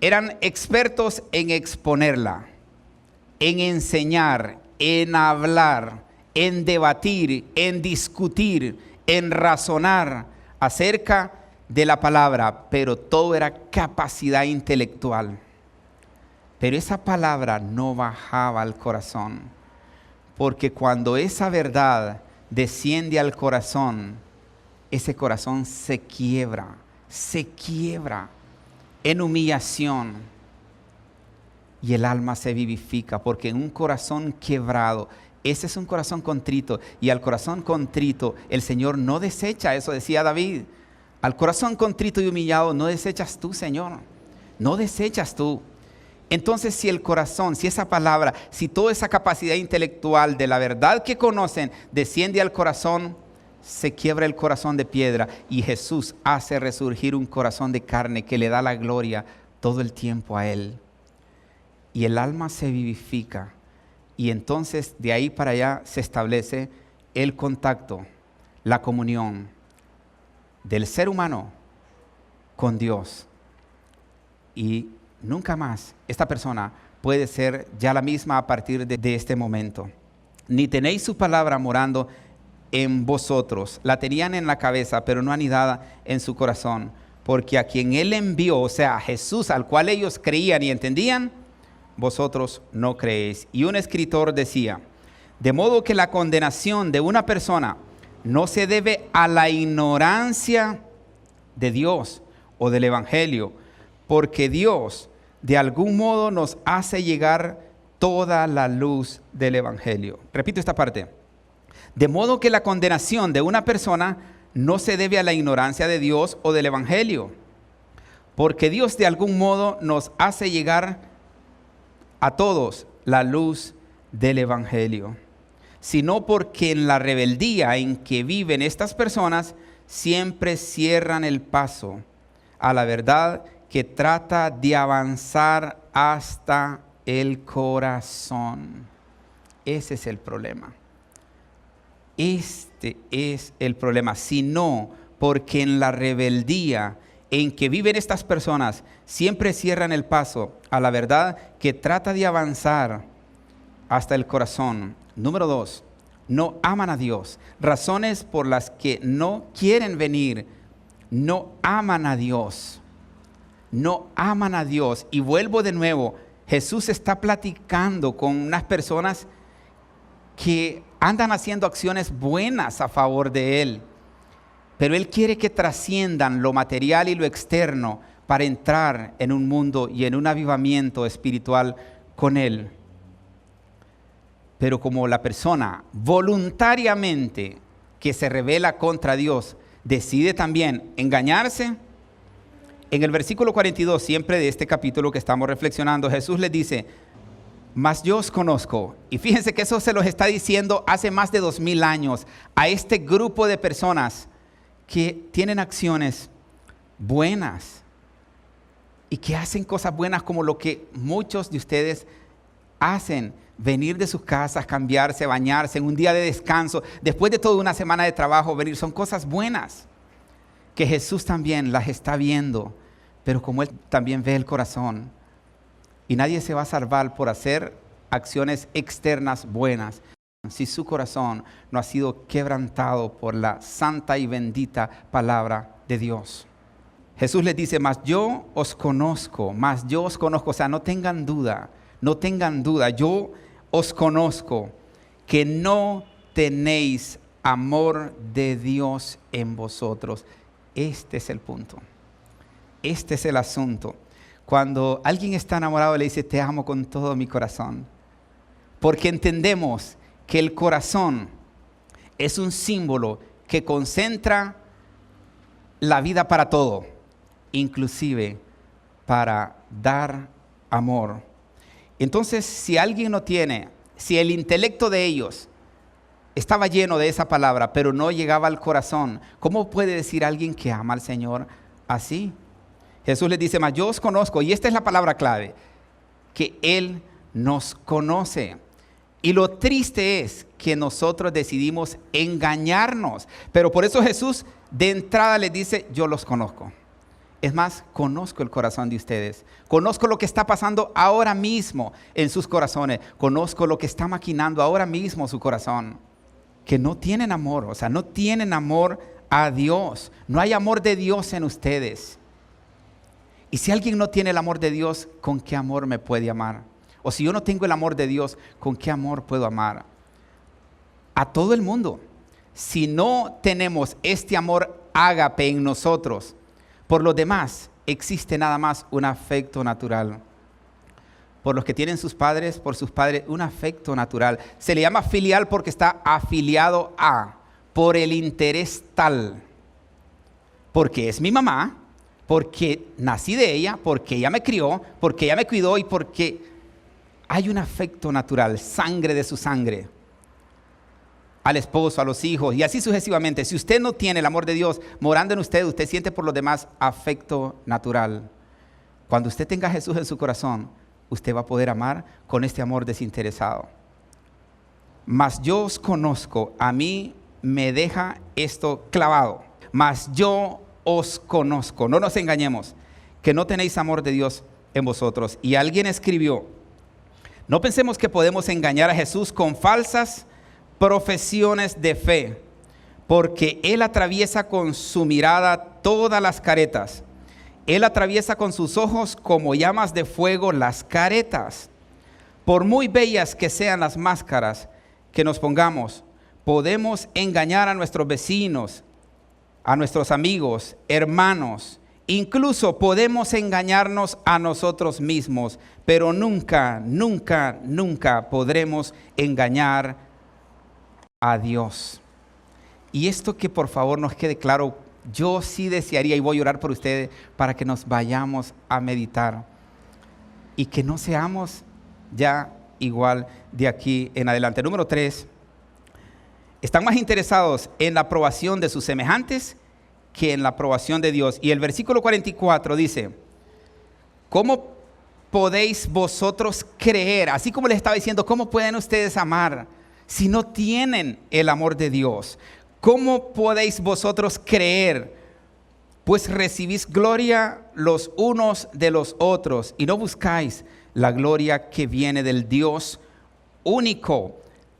Eran expertos en exponerla, en enseñar, en hablar, en debatir, en discutir, en razonar acerca de la palabra, pero todo era capacidad intelectual. Pero esa palabra no bajaba al corazón, porque cuando esa verdad desciende al corazón, ese corazón se quiebra en humillación, y el alma se vivifica, porque en un corazón quebrado, ese es un corazón contrito, y al corazón contrito el Señor no desecha. Eso decía David: al corazón contrito y humillado no desechas tú, Señor, no desechas tú. Entonces, si el corazón, si esa palabra, si toda esa capacidad intelectual de la verdad que conocen desciende al corazón, se quiebra el corazón de piedra, y Jesús hace resurgir un corazón de carne que le da la gloria todo el tiempo a Él. Y el alma se vivifica, y entonces de ahí para allá se establece el contacto, la comunión del ser humano con Dios. Y nunca más esta persona puede ser ya la misma a partir de este momento. Ni tenéis su palabra morando en vosotros. La tenían en la cabeza, pero no anidada en su corazón. Porque a quien Él envió, o sea, a Jesús, al cual ellos creían y entendían, vosotros no creéis. Y un escritor decía: de modo que la condenación de una persona no se debe a la ignorancia de Dios o del Evangelio, porque Dios de algún modo nos hace llegar toda la luz del Evangelio. Repito esta parte: de modo que la condenación de una persona no se debe a la ignorancia de Dios o del Evangelio, porque Dios de algún modo nos hace llegar a todos la luz del Evangelio, sino porque en la rebeldía en que viven estas personas siempre cierran el paso a la verdad que trata de avanzar hasta el corazón. Ese es el problema. Este es el problema, sino porque en la rebeldía en que viven estas personas siempre cierran el paso a la verdad que trata de avanzar hasta el corazón. Número 2, no aman a Dios. Razones por las que no quieren venir. No aman a Dios. No aman a Dios. Y vuelvo de nuevo, Jesús está platicando con unas personas que andan haciendo acciones buenas a favor de Él, pero Él quiere que trasciendan lo material y lo externo para entrar en un mundo y en un avivamiento espiritual con Él. Pero como la persona voluntariamente que se rebela contra Dios decide también engañarse, en el versículo 42 siempre de este capítulo que estamos reflexionando, Jesús les dice: mas yo os conozco. Y fíjense que eso se los está diciendo hace más de 2000 años a este grupo de personas que tienen acciones buenas y que hacen cosas buenas, como lo que muchos de ustedes hacen: venir de sus casas, cambiarse, bañarse en un día de descanso, después de toda una semana de trabajo, venir. Son cosas buenas que Jesús también las está viendo, pero como Él también ve el corazón, y nadie se va a salvar por hacer acciones externas buenas, si su corazón no ha sido quebrantado por la santa y bendita palabra de Dios. Jesús les dice, mas yo os conozco, o sea, no tengan duda, yo os conozco, que no tenéis amor de Dios en vosotros. Este es el punto, este es el asunto. Cuando alguien está enamorado le dice, te amo con todo mi corazón, porque entendemos que el corazón es un símbolo que concentra la vida para todo, inclusive para dar amor. Entonces, si alguien no tiene, si el intelecto de ellos estaba lleno de esa palabra, pero no llegaba al corazón, ¿cómo puede decir alguien que ama al Señor así? Jesús les dice, mas yo os conozco, y esta es la palabra clave, que Él nos conoce. Y lo triste es que nosotros decidimos engañarnos, pero por eso Jesús de entrada les dice, yo los conozco. Es más, conozco el corazón de ustedes, conozco lo que está pasando ahora mismo en sus corazones, conozco lo que está maquinando ahora mismo su corazón, que no tienen amor, o sea, no tienen amor a Dios, no hay amor de Dios en ustedes. Y si alguien no tiene el amor de Dios, ¿con qué amor me puede amar? O si yo no tengo el amor de Dios, ¿con qué amor puedo amar? A todo el mundo. Si no tenemos este amor ágape en nosotros, por los demás existe nada más un afecto natural. Por los que tienen sus padres, por sus padres, un afecto natural. Se le llama filial porque está afiliado a, por el interés tal. Porque es mi mamá, porque nací de ella, porque ella me crió, porque ella me cuidó y porque hay un afecto natural, sangre de su sangre. Al esposo, a los hijos y así sucesivamente. Si usted no tiene el amor de Dios morando en usted, usted siente por los demás afecto natural. Cuando usted tenga a Jesús en su corazón, usted va a poder amar con este amor desinteresado. Mas yo os conozco, a mí me deja esto clavado. Mas yo os conozco, no nos engañemos, que no tenéis amor de Dios en vosotros. Y alguien escribió, no pensemos que podemos engañar a Jesús con falsas profesiones de fe, porque Él atraviesa con su mirada todas las caretas. Él atraviesa con sus ojos como llamas de fuego las caretas. Por muy bellas que sean las máscaras que nos pongamos, podemos engañar a nuestros vecinos, a nuestros amigos, hermanos, incluso podemos engañarnos a nosotros mismos, pero nunca, nunca, nunca podremos engañar a Dios. Y esto que por favor nos quede claro, yo sí desearía y voy a orar por ustedes para que nos vayamos a meditar y que no seamos ya igual de aquí en adelante. Número 3, están más interesados en la aprobación de sus semejantes que en la aprobación de Dios. Y el versículo 44 dice, ¿cómo podéis vosotros creer? Así como les estaba diciendo, ¿cómo pueden ustedes amar si no tienen el amor de Dios? ¿Cómo podéis vosotros creer? Pues recibís gloria los unos de los otros y no buscáis la gloria que viene del Dios único.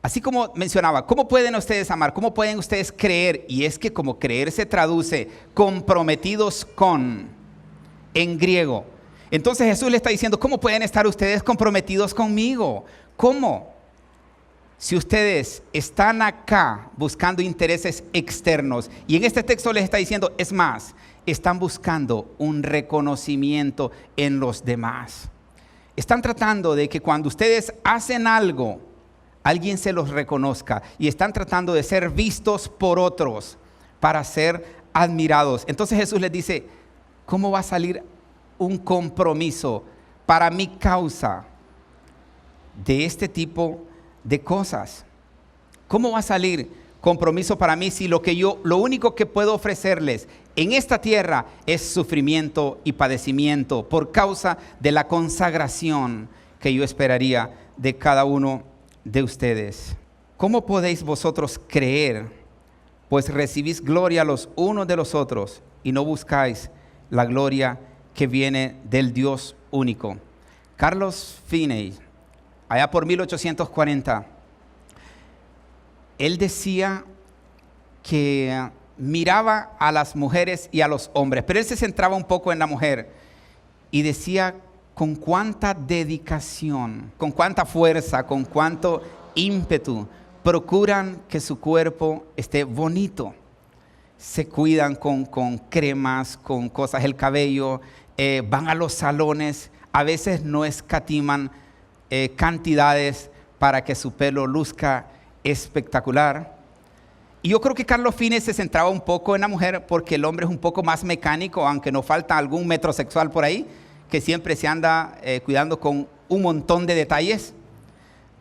Así como mencionaba, ¿cómo pueden ustedes amar? ¿Cómo pueden ustedes creer? Y es que como creer se traduce comprometidos con, en griego. Entonces Jesús le está diciendo, ¿cómo pueden estar ustedes comprometidos conmigo? ¿Cómo? Si ustedes están acá buscando intereses externos, y en este texto les está diciendo, es más, están buscando un reconocimiento en los demás. Están tratando de que cuando ustedes hacen algo, alguien se los reconozca, y están tratando de ser vistos por otros para ser admirados. Entonces Jesús les dice, ¿cómo va a salir un compromiso para mi causa de este tipo de cosas? ¿Cómo va a salir compromiso para mí si lo único que puedo ofrecerles en esta tierra es sufrimiento y padecimiento por causa de la consagración que yo esperaría de cada uno de ustedes? ¿Cómo podéis vosotros creer? Pues recibís gloria los unos de los otros y no buscáis la gloria que viene del Dios único. Carlos Finney allá por 1840, él decía que miraba a las mujeres y a los hombres, pero él se centraba un poco en la mujer y decía con cuánta dedicación, con cuánta fuerza, con cuánto ímpetu procuran que su cuerpo esté bonito. Se cuidan con cremas, con cosas, el cabello, van a los salones, a veces no escatiman cantidades para que su pelo luzca espectacular. Y yo creo que Carlos Finney se centraba un poco en la mujer porque el hombre es un poco más mecánico, aunque no falta algún metrosexual por ahí que siempre se anda cuidando con un montón de detalles.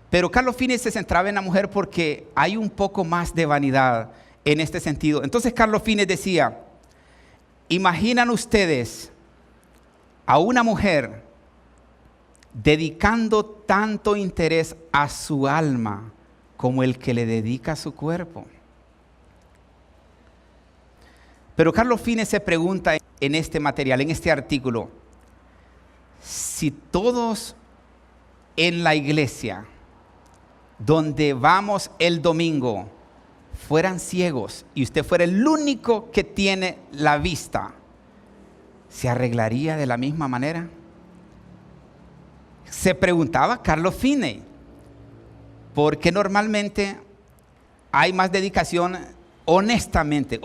Pero Carlos Finney se centraba en la mujer porque hay un poco más de vanidad en este sentido. Entonces Carlos Finney decía, ¿imaginan ustedes a una mujer dedicando tanto interés a su alma como el que le dedica a su cuerpo? Pero Carlos Finney se pregunta en este material, en este artículo, si todos en la iglesia donde vamos el domingo fueran ciegos y usted fuera el único que tiene la vista, ¿se arreglaría de la misma manera? Se preguntaba Carlos Finney, porque normalmente hay más dedicación honestamente,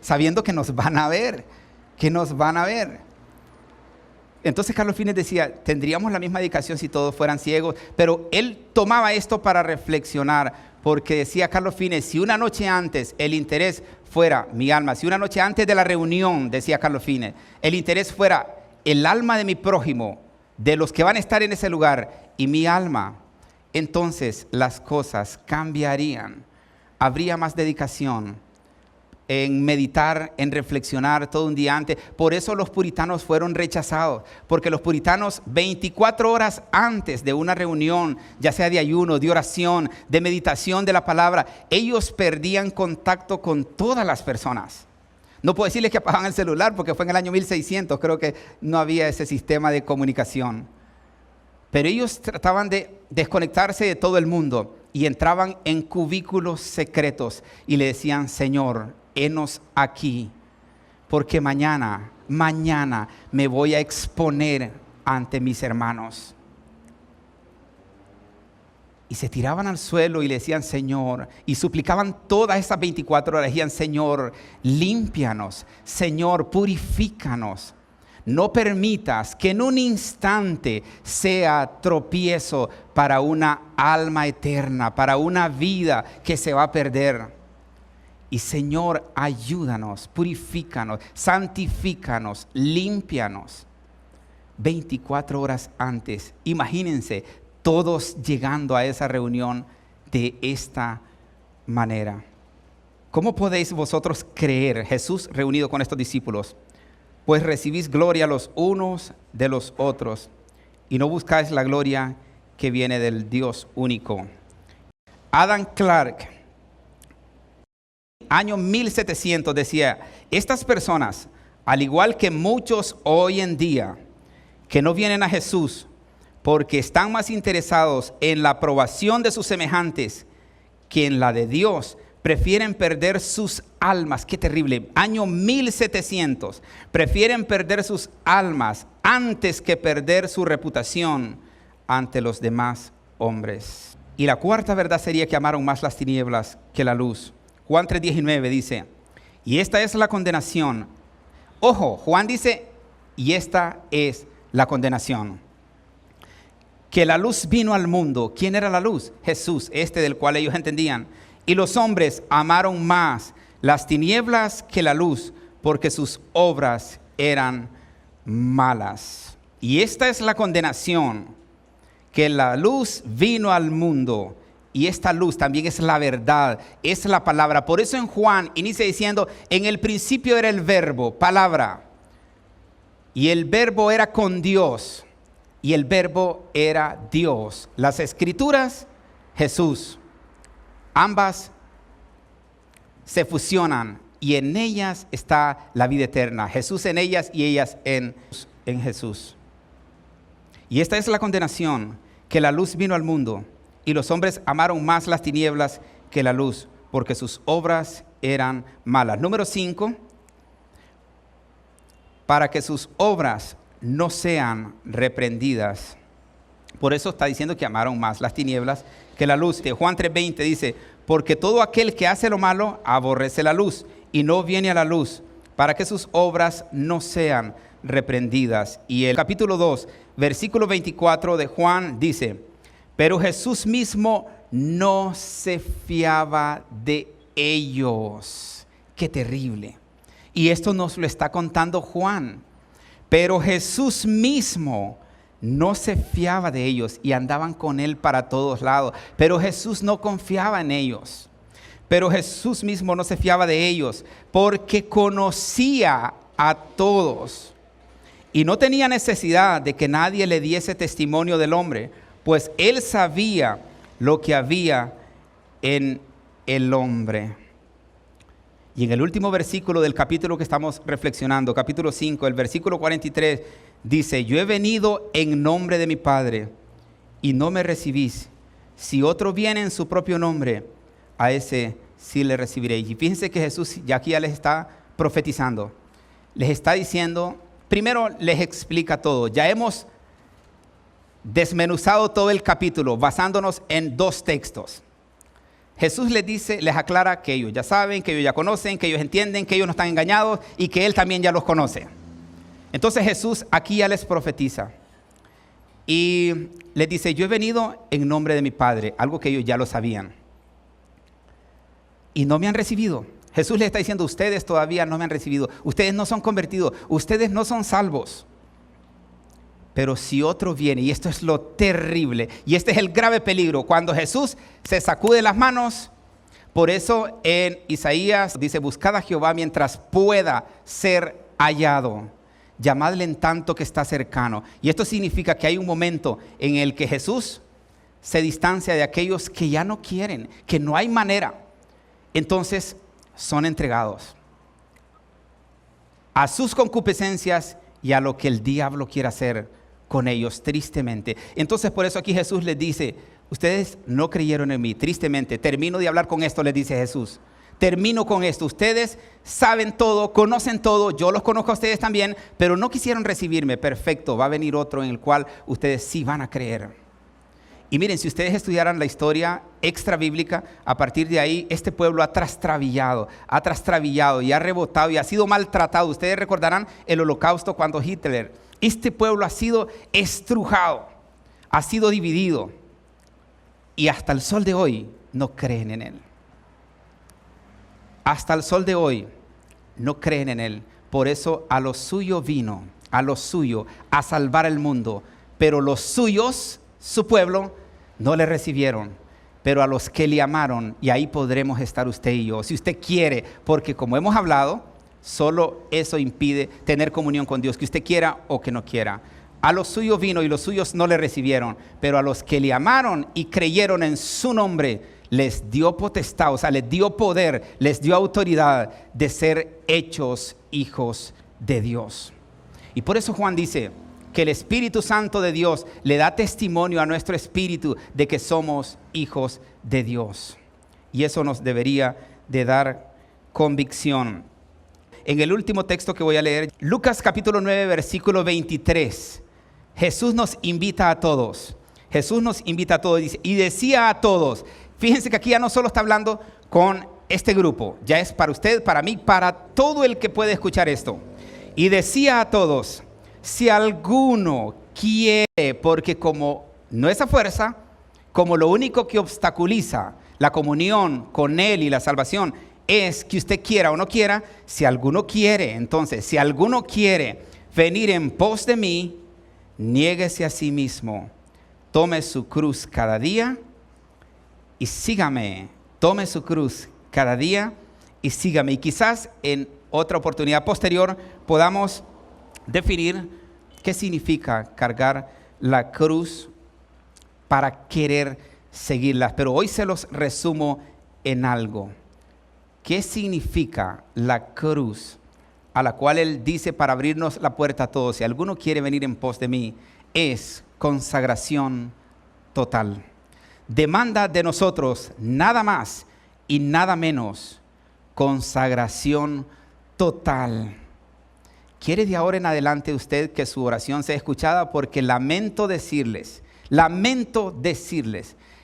sabiendo que nos van a ver, Entonces Carlos Finney decía, tendríamos la misma dedicación si todos fueran ciegos, pero él tomaba esto para reflexionar, porque decía Carlos Finney, si una noche antes el interés fuera mi alma, si una noche antes de la reunión, decía Carlos Finney, el interés fuera el alma de mi prójimo, de los que van a estar en ese lugar, y mi alma, entonces las cosas cambiarían. Habría más dedicación en meditar, en reflexionar todo un día antes. Por eso los puritanos fueron rechazados, porque los puritanos 24 horas antes de una reunión, ya sea de ayuno, de oración, de meditación de la palabra, ellos perdían contacto con todas las personas. No puedo decirles que apagaban el celular porque fue en el año 1600, creo que no había ese sistema de comunicación. Pero ellos trataban de desconectarse de todo el mundo y entraban en cubículos secretos y le decían, Señor, henos aquí, porque mañana me voy a exponer ante mis hermanos. Y se tiraban al suelo y le decían, Señor, y suplicaban todas esas 24 horas, decían, Señor, límpianos, Señor, purifícanos. No permitas que en un instante sea tropiezo para una alma eterna, para una vida que se va a perder. Y Señor, ayúdanos, purifícanos, santifícanos, límpianos. 24 horas antes, imagínense, todos llegando a esa reunión de esta manera. ¿Cómo podéis vosotros creer, Jesús reunido con estos discípulos? Pues recibís gloria los unos de los otros y no buscáis la gloria que viene del Dios único. Adam Clarke, año 1700, decía, estas personas, al igual que muchos hoy en día, que no vienen a Jesús porque están más interesados en la aprobación de sus semejantes que en la de Dios, prefieren perder sus almas. Qué terrible, año 1700, prefieren perder sus almas antes que perder su reputación ante los demás hombres. Y la cuarta verdad sería que amaron más las tinieblas que la luz. Juan 3:19 dice, y esta es la condenación. Ojo, Juan dice, y esta es la condenación. Que la luz vino al mundo. ¿Quién era la luz? Jesús, del cual ellos entendían. Y los hombres amaron más las tinieblas que la luz, porque sus obras eran malas. Y esta es la condenación, que la luz vino al mundo. Y esta luz también es la verdad, es la palabra. Por eso en Juan inicia diciendo, en el principio era el verbo, palabra. Y el verbo era con Dios. Y el verbo era Dios. Las escrituras, Jesús. Ambas se fusionan y en ellas está la vida eterna. Jesús en ellas y ellas en Jesús. Y esta es la condenación, que la luz vino al mundo, y los hombres amaron más las tinieblas que la luz, porque sus obras eran malas. Número 5, para que sus obras no sean reprendidas. Por eso está diciendo que amaron más las tinieblas que la luz. Juan 3:20 dice, porque todo aquel que hace lo malo aborrece la luz y no viene a la luz, para que sus obras no sean reprendidas. Y el capítulo 2, versículo 24 de Juan dice, pero Jesús mismo no se fiaba de ellos. Qué terrible. Y esto nos lo está contando Juan. Pero Jesús mismo no se fiaba de ellos y andaban con él para todos lados. Pero Jesús no confiaba en ellos. Pero Jesús mismo no se fiaba de ellos porque conocía a todos. Y no tenía necesidad de que nadie le diese testimonio del hombre, pues él sabía lo que había en el hombre. Y en el último versículo del capítulo que estamos reflexionando, capítulo 5, el versículo 43, dice, yo he venido en nombre de mi Padre y no me recibís. Si otro viene en su propio nombre, a ese sí le recibiréis. Y fíjense que Jesús ya aquí ya les está profetizando. Les está diciendo, primero les explica todo. Ya hemos desmenuzado todo el capítulo basándonos en 2 textos. Jesús les dice, les aclara que ellos ya saben, que ellos ya conocen, que ellos entienden, que ellos no están engañados y que Él también ya los conoce. Entonces Jesús aquí ya les profetiza y les dice, yo he venido en nombre de mi Padre, algo que ellos ya lo sabían. Y no me han recibido. Jesús les está diciendo, ustedes todavía no me han recibido, ustedes no son convertidos, ustedes no son salvos. Pero si otro viene, y esto es lo terrible, y este es el grave peligro, cuando Jesús se sacude las manos, por eso en Isaías dice, buscad a Jehová mientras pueda ser hallado, llamadle en tanto que está cercano. Y esto significa que hay un momento en el que Jesús se distancia de aquellos que ya no quieren, que no hay manera. Entonces son entregados a sus concupiscencias y a lo que el diablo quiera hacer con ellos, tristemente. Entonces por eso aquí Jesús les dice, ustedes no creyeron en mí, tristemente. Termino de hablar con esto, les dice Jesús. Termino con esto. Ustedes saben todo, conocen todo, yo los conozco a ustedes también, pero no quisieron recibirme. Perfecto, va a venir otro en el cual ustedes sí van a creer. Y miren, si ustedes estudiaran la historia extra bíblica, a partir de ahí este pueblo ha trastrabillado y ha rebotado y ha sido maltratado. Ustedes recordarán el Holocausto cuando Hitler, este pueblo ha sido estrujado, ha sido dividido y hasta el sol de hoy no creen en él. Hasta el sol de hoy no creen en él. Por eso a lo suyo vino, a lo suyo, a salvar el mundo. Pero los suyos, su pueblo, no le recibieron. Pero a los que le amaron, y ahí podremos estar usted y yo, si usted quiere, porque como hemos hablado, solo eso impide tener comunión con Dios, que usted quiera o que no quiera. A los suyos vino y los suyos no le recibieron, pero a los que le amaron y creyeron en su nombre, les dio potestad, o sea, les dio poder, les dio autoridad de ser hechos hijos de Dios. Y por eso Juan dice que el Espíritu Santo de Dios le da testimonio a nuestro espíritu de que somos hijos de Dios. Y eso nos debería de dar convicción. En el último texto que voy a leer, Lucas capítulo 9, versículo 23, Jesús nos invita a todos. Jesús nos invita a todos y decía a todos, fíjense que aquí ya no solo está hablando con este grupo, ya es para usted, para mí, para todo el que puede escuchar esto. Y decía a todos, si alguno quiere, porque como no es a fuerza, como lo único que obstaculiza la comunión con Él y la salvación es que usted quiera o no quiera, si alguno quiere, entonces, si alguno quiere venir en pos de mí, niéguese a sí mismo, tome su cruz cada día y sígame. Tome su cruz cada día y sígame. Y quizás en otra oportunidad posterior podamos definir qué significa cargar la cruz para querer seguirla. Pero hoy se los resumo en algo. ¿Qué significa la cruz a la cual Él dice para abrirnos la puerta a todos? Si alguno quiere venir en pos de mí, es consagración total. Demanda de nosotros nada más y nada menos, consagración total. ¿Quiere de ahora en adelante usted que su oración sea escuchada? Porque lamento decirles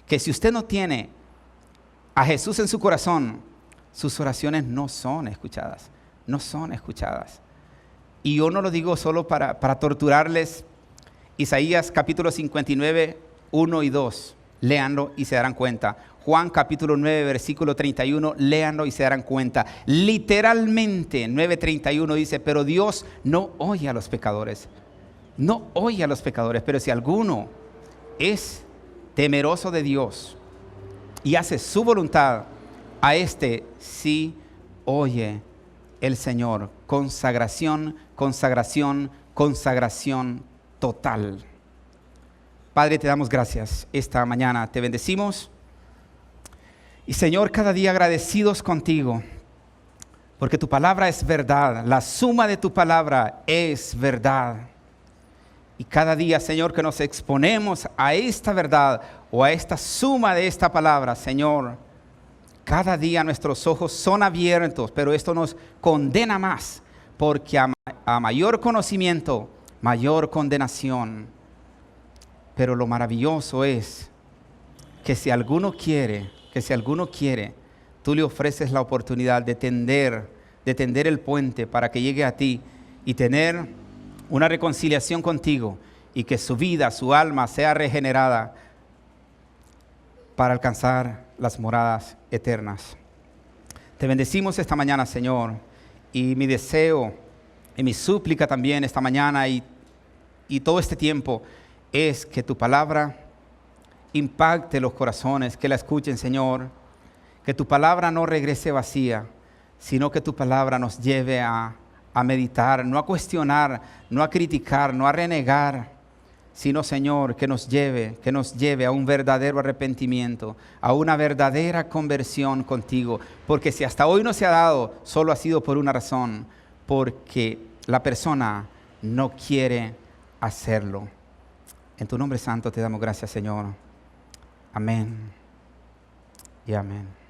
que si usted no tiene a Jesús en su corazón, sus oraciones no son escuchadas, no son escuchadas. Y yo no lo digo solo para torturarles. Isaías capítulo 59, 1 y 2, léanlo y se darán cuenta. Juan capítulo 9, versículo 31, léanlo y se darán cuenta. Literalmente 9:31 dice, pero Dios no oye a los pecadores, no oye a los pecadores, pero si alguno es temeroso de Dios y hace su voluntad, a este sí oye el Señor. Consagración, consagración, consagración total. Padre, te damos gracias esta mañana, te bendecimos. Y Señor, cada día agradecidos contigo, porque tu palabra es verdad, la suma de tu palabra es verdad. Y cada día, Señor, que nos exponemos a esta verdad o a esta suma de esta palabra, Señor, cada día nuestros ojos son abiertos, pero esto nos condena más, porque a mayor conocimiento, mayor condenación. Pero lo maravilloso es que si alguno quiere, tú le ofreces la oportunidad de tender el puente para que llegue a ti y tener una reconciliación contigo y que su vida, su alma sea regenerada para alcanzar las moradas eternas. Te bendecimos esta mañana, Señor, y mi deseo y mi súplica también esta mañana y todo este tiempo es que tu palabra impacte los corazones, que la escuchen, Señor, que tu palabra no regrese vacía, sino que tu palabra nos lleve a meditar, no a cuestionar, no a criticar, no a renegar, sino, Señor, que nos lleve a un verdadero arrepentimiento, a una verdadera conversión contigo, porque si hasta hoy no se ha dado, solo ha sido por una razón, porque la persona no quiere hacerlo. En tu nombre santo te damos gracias, Señor. Amén y amén.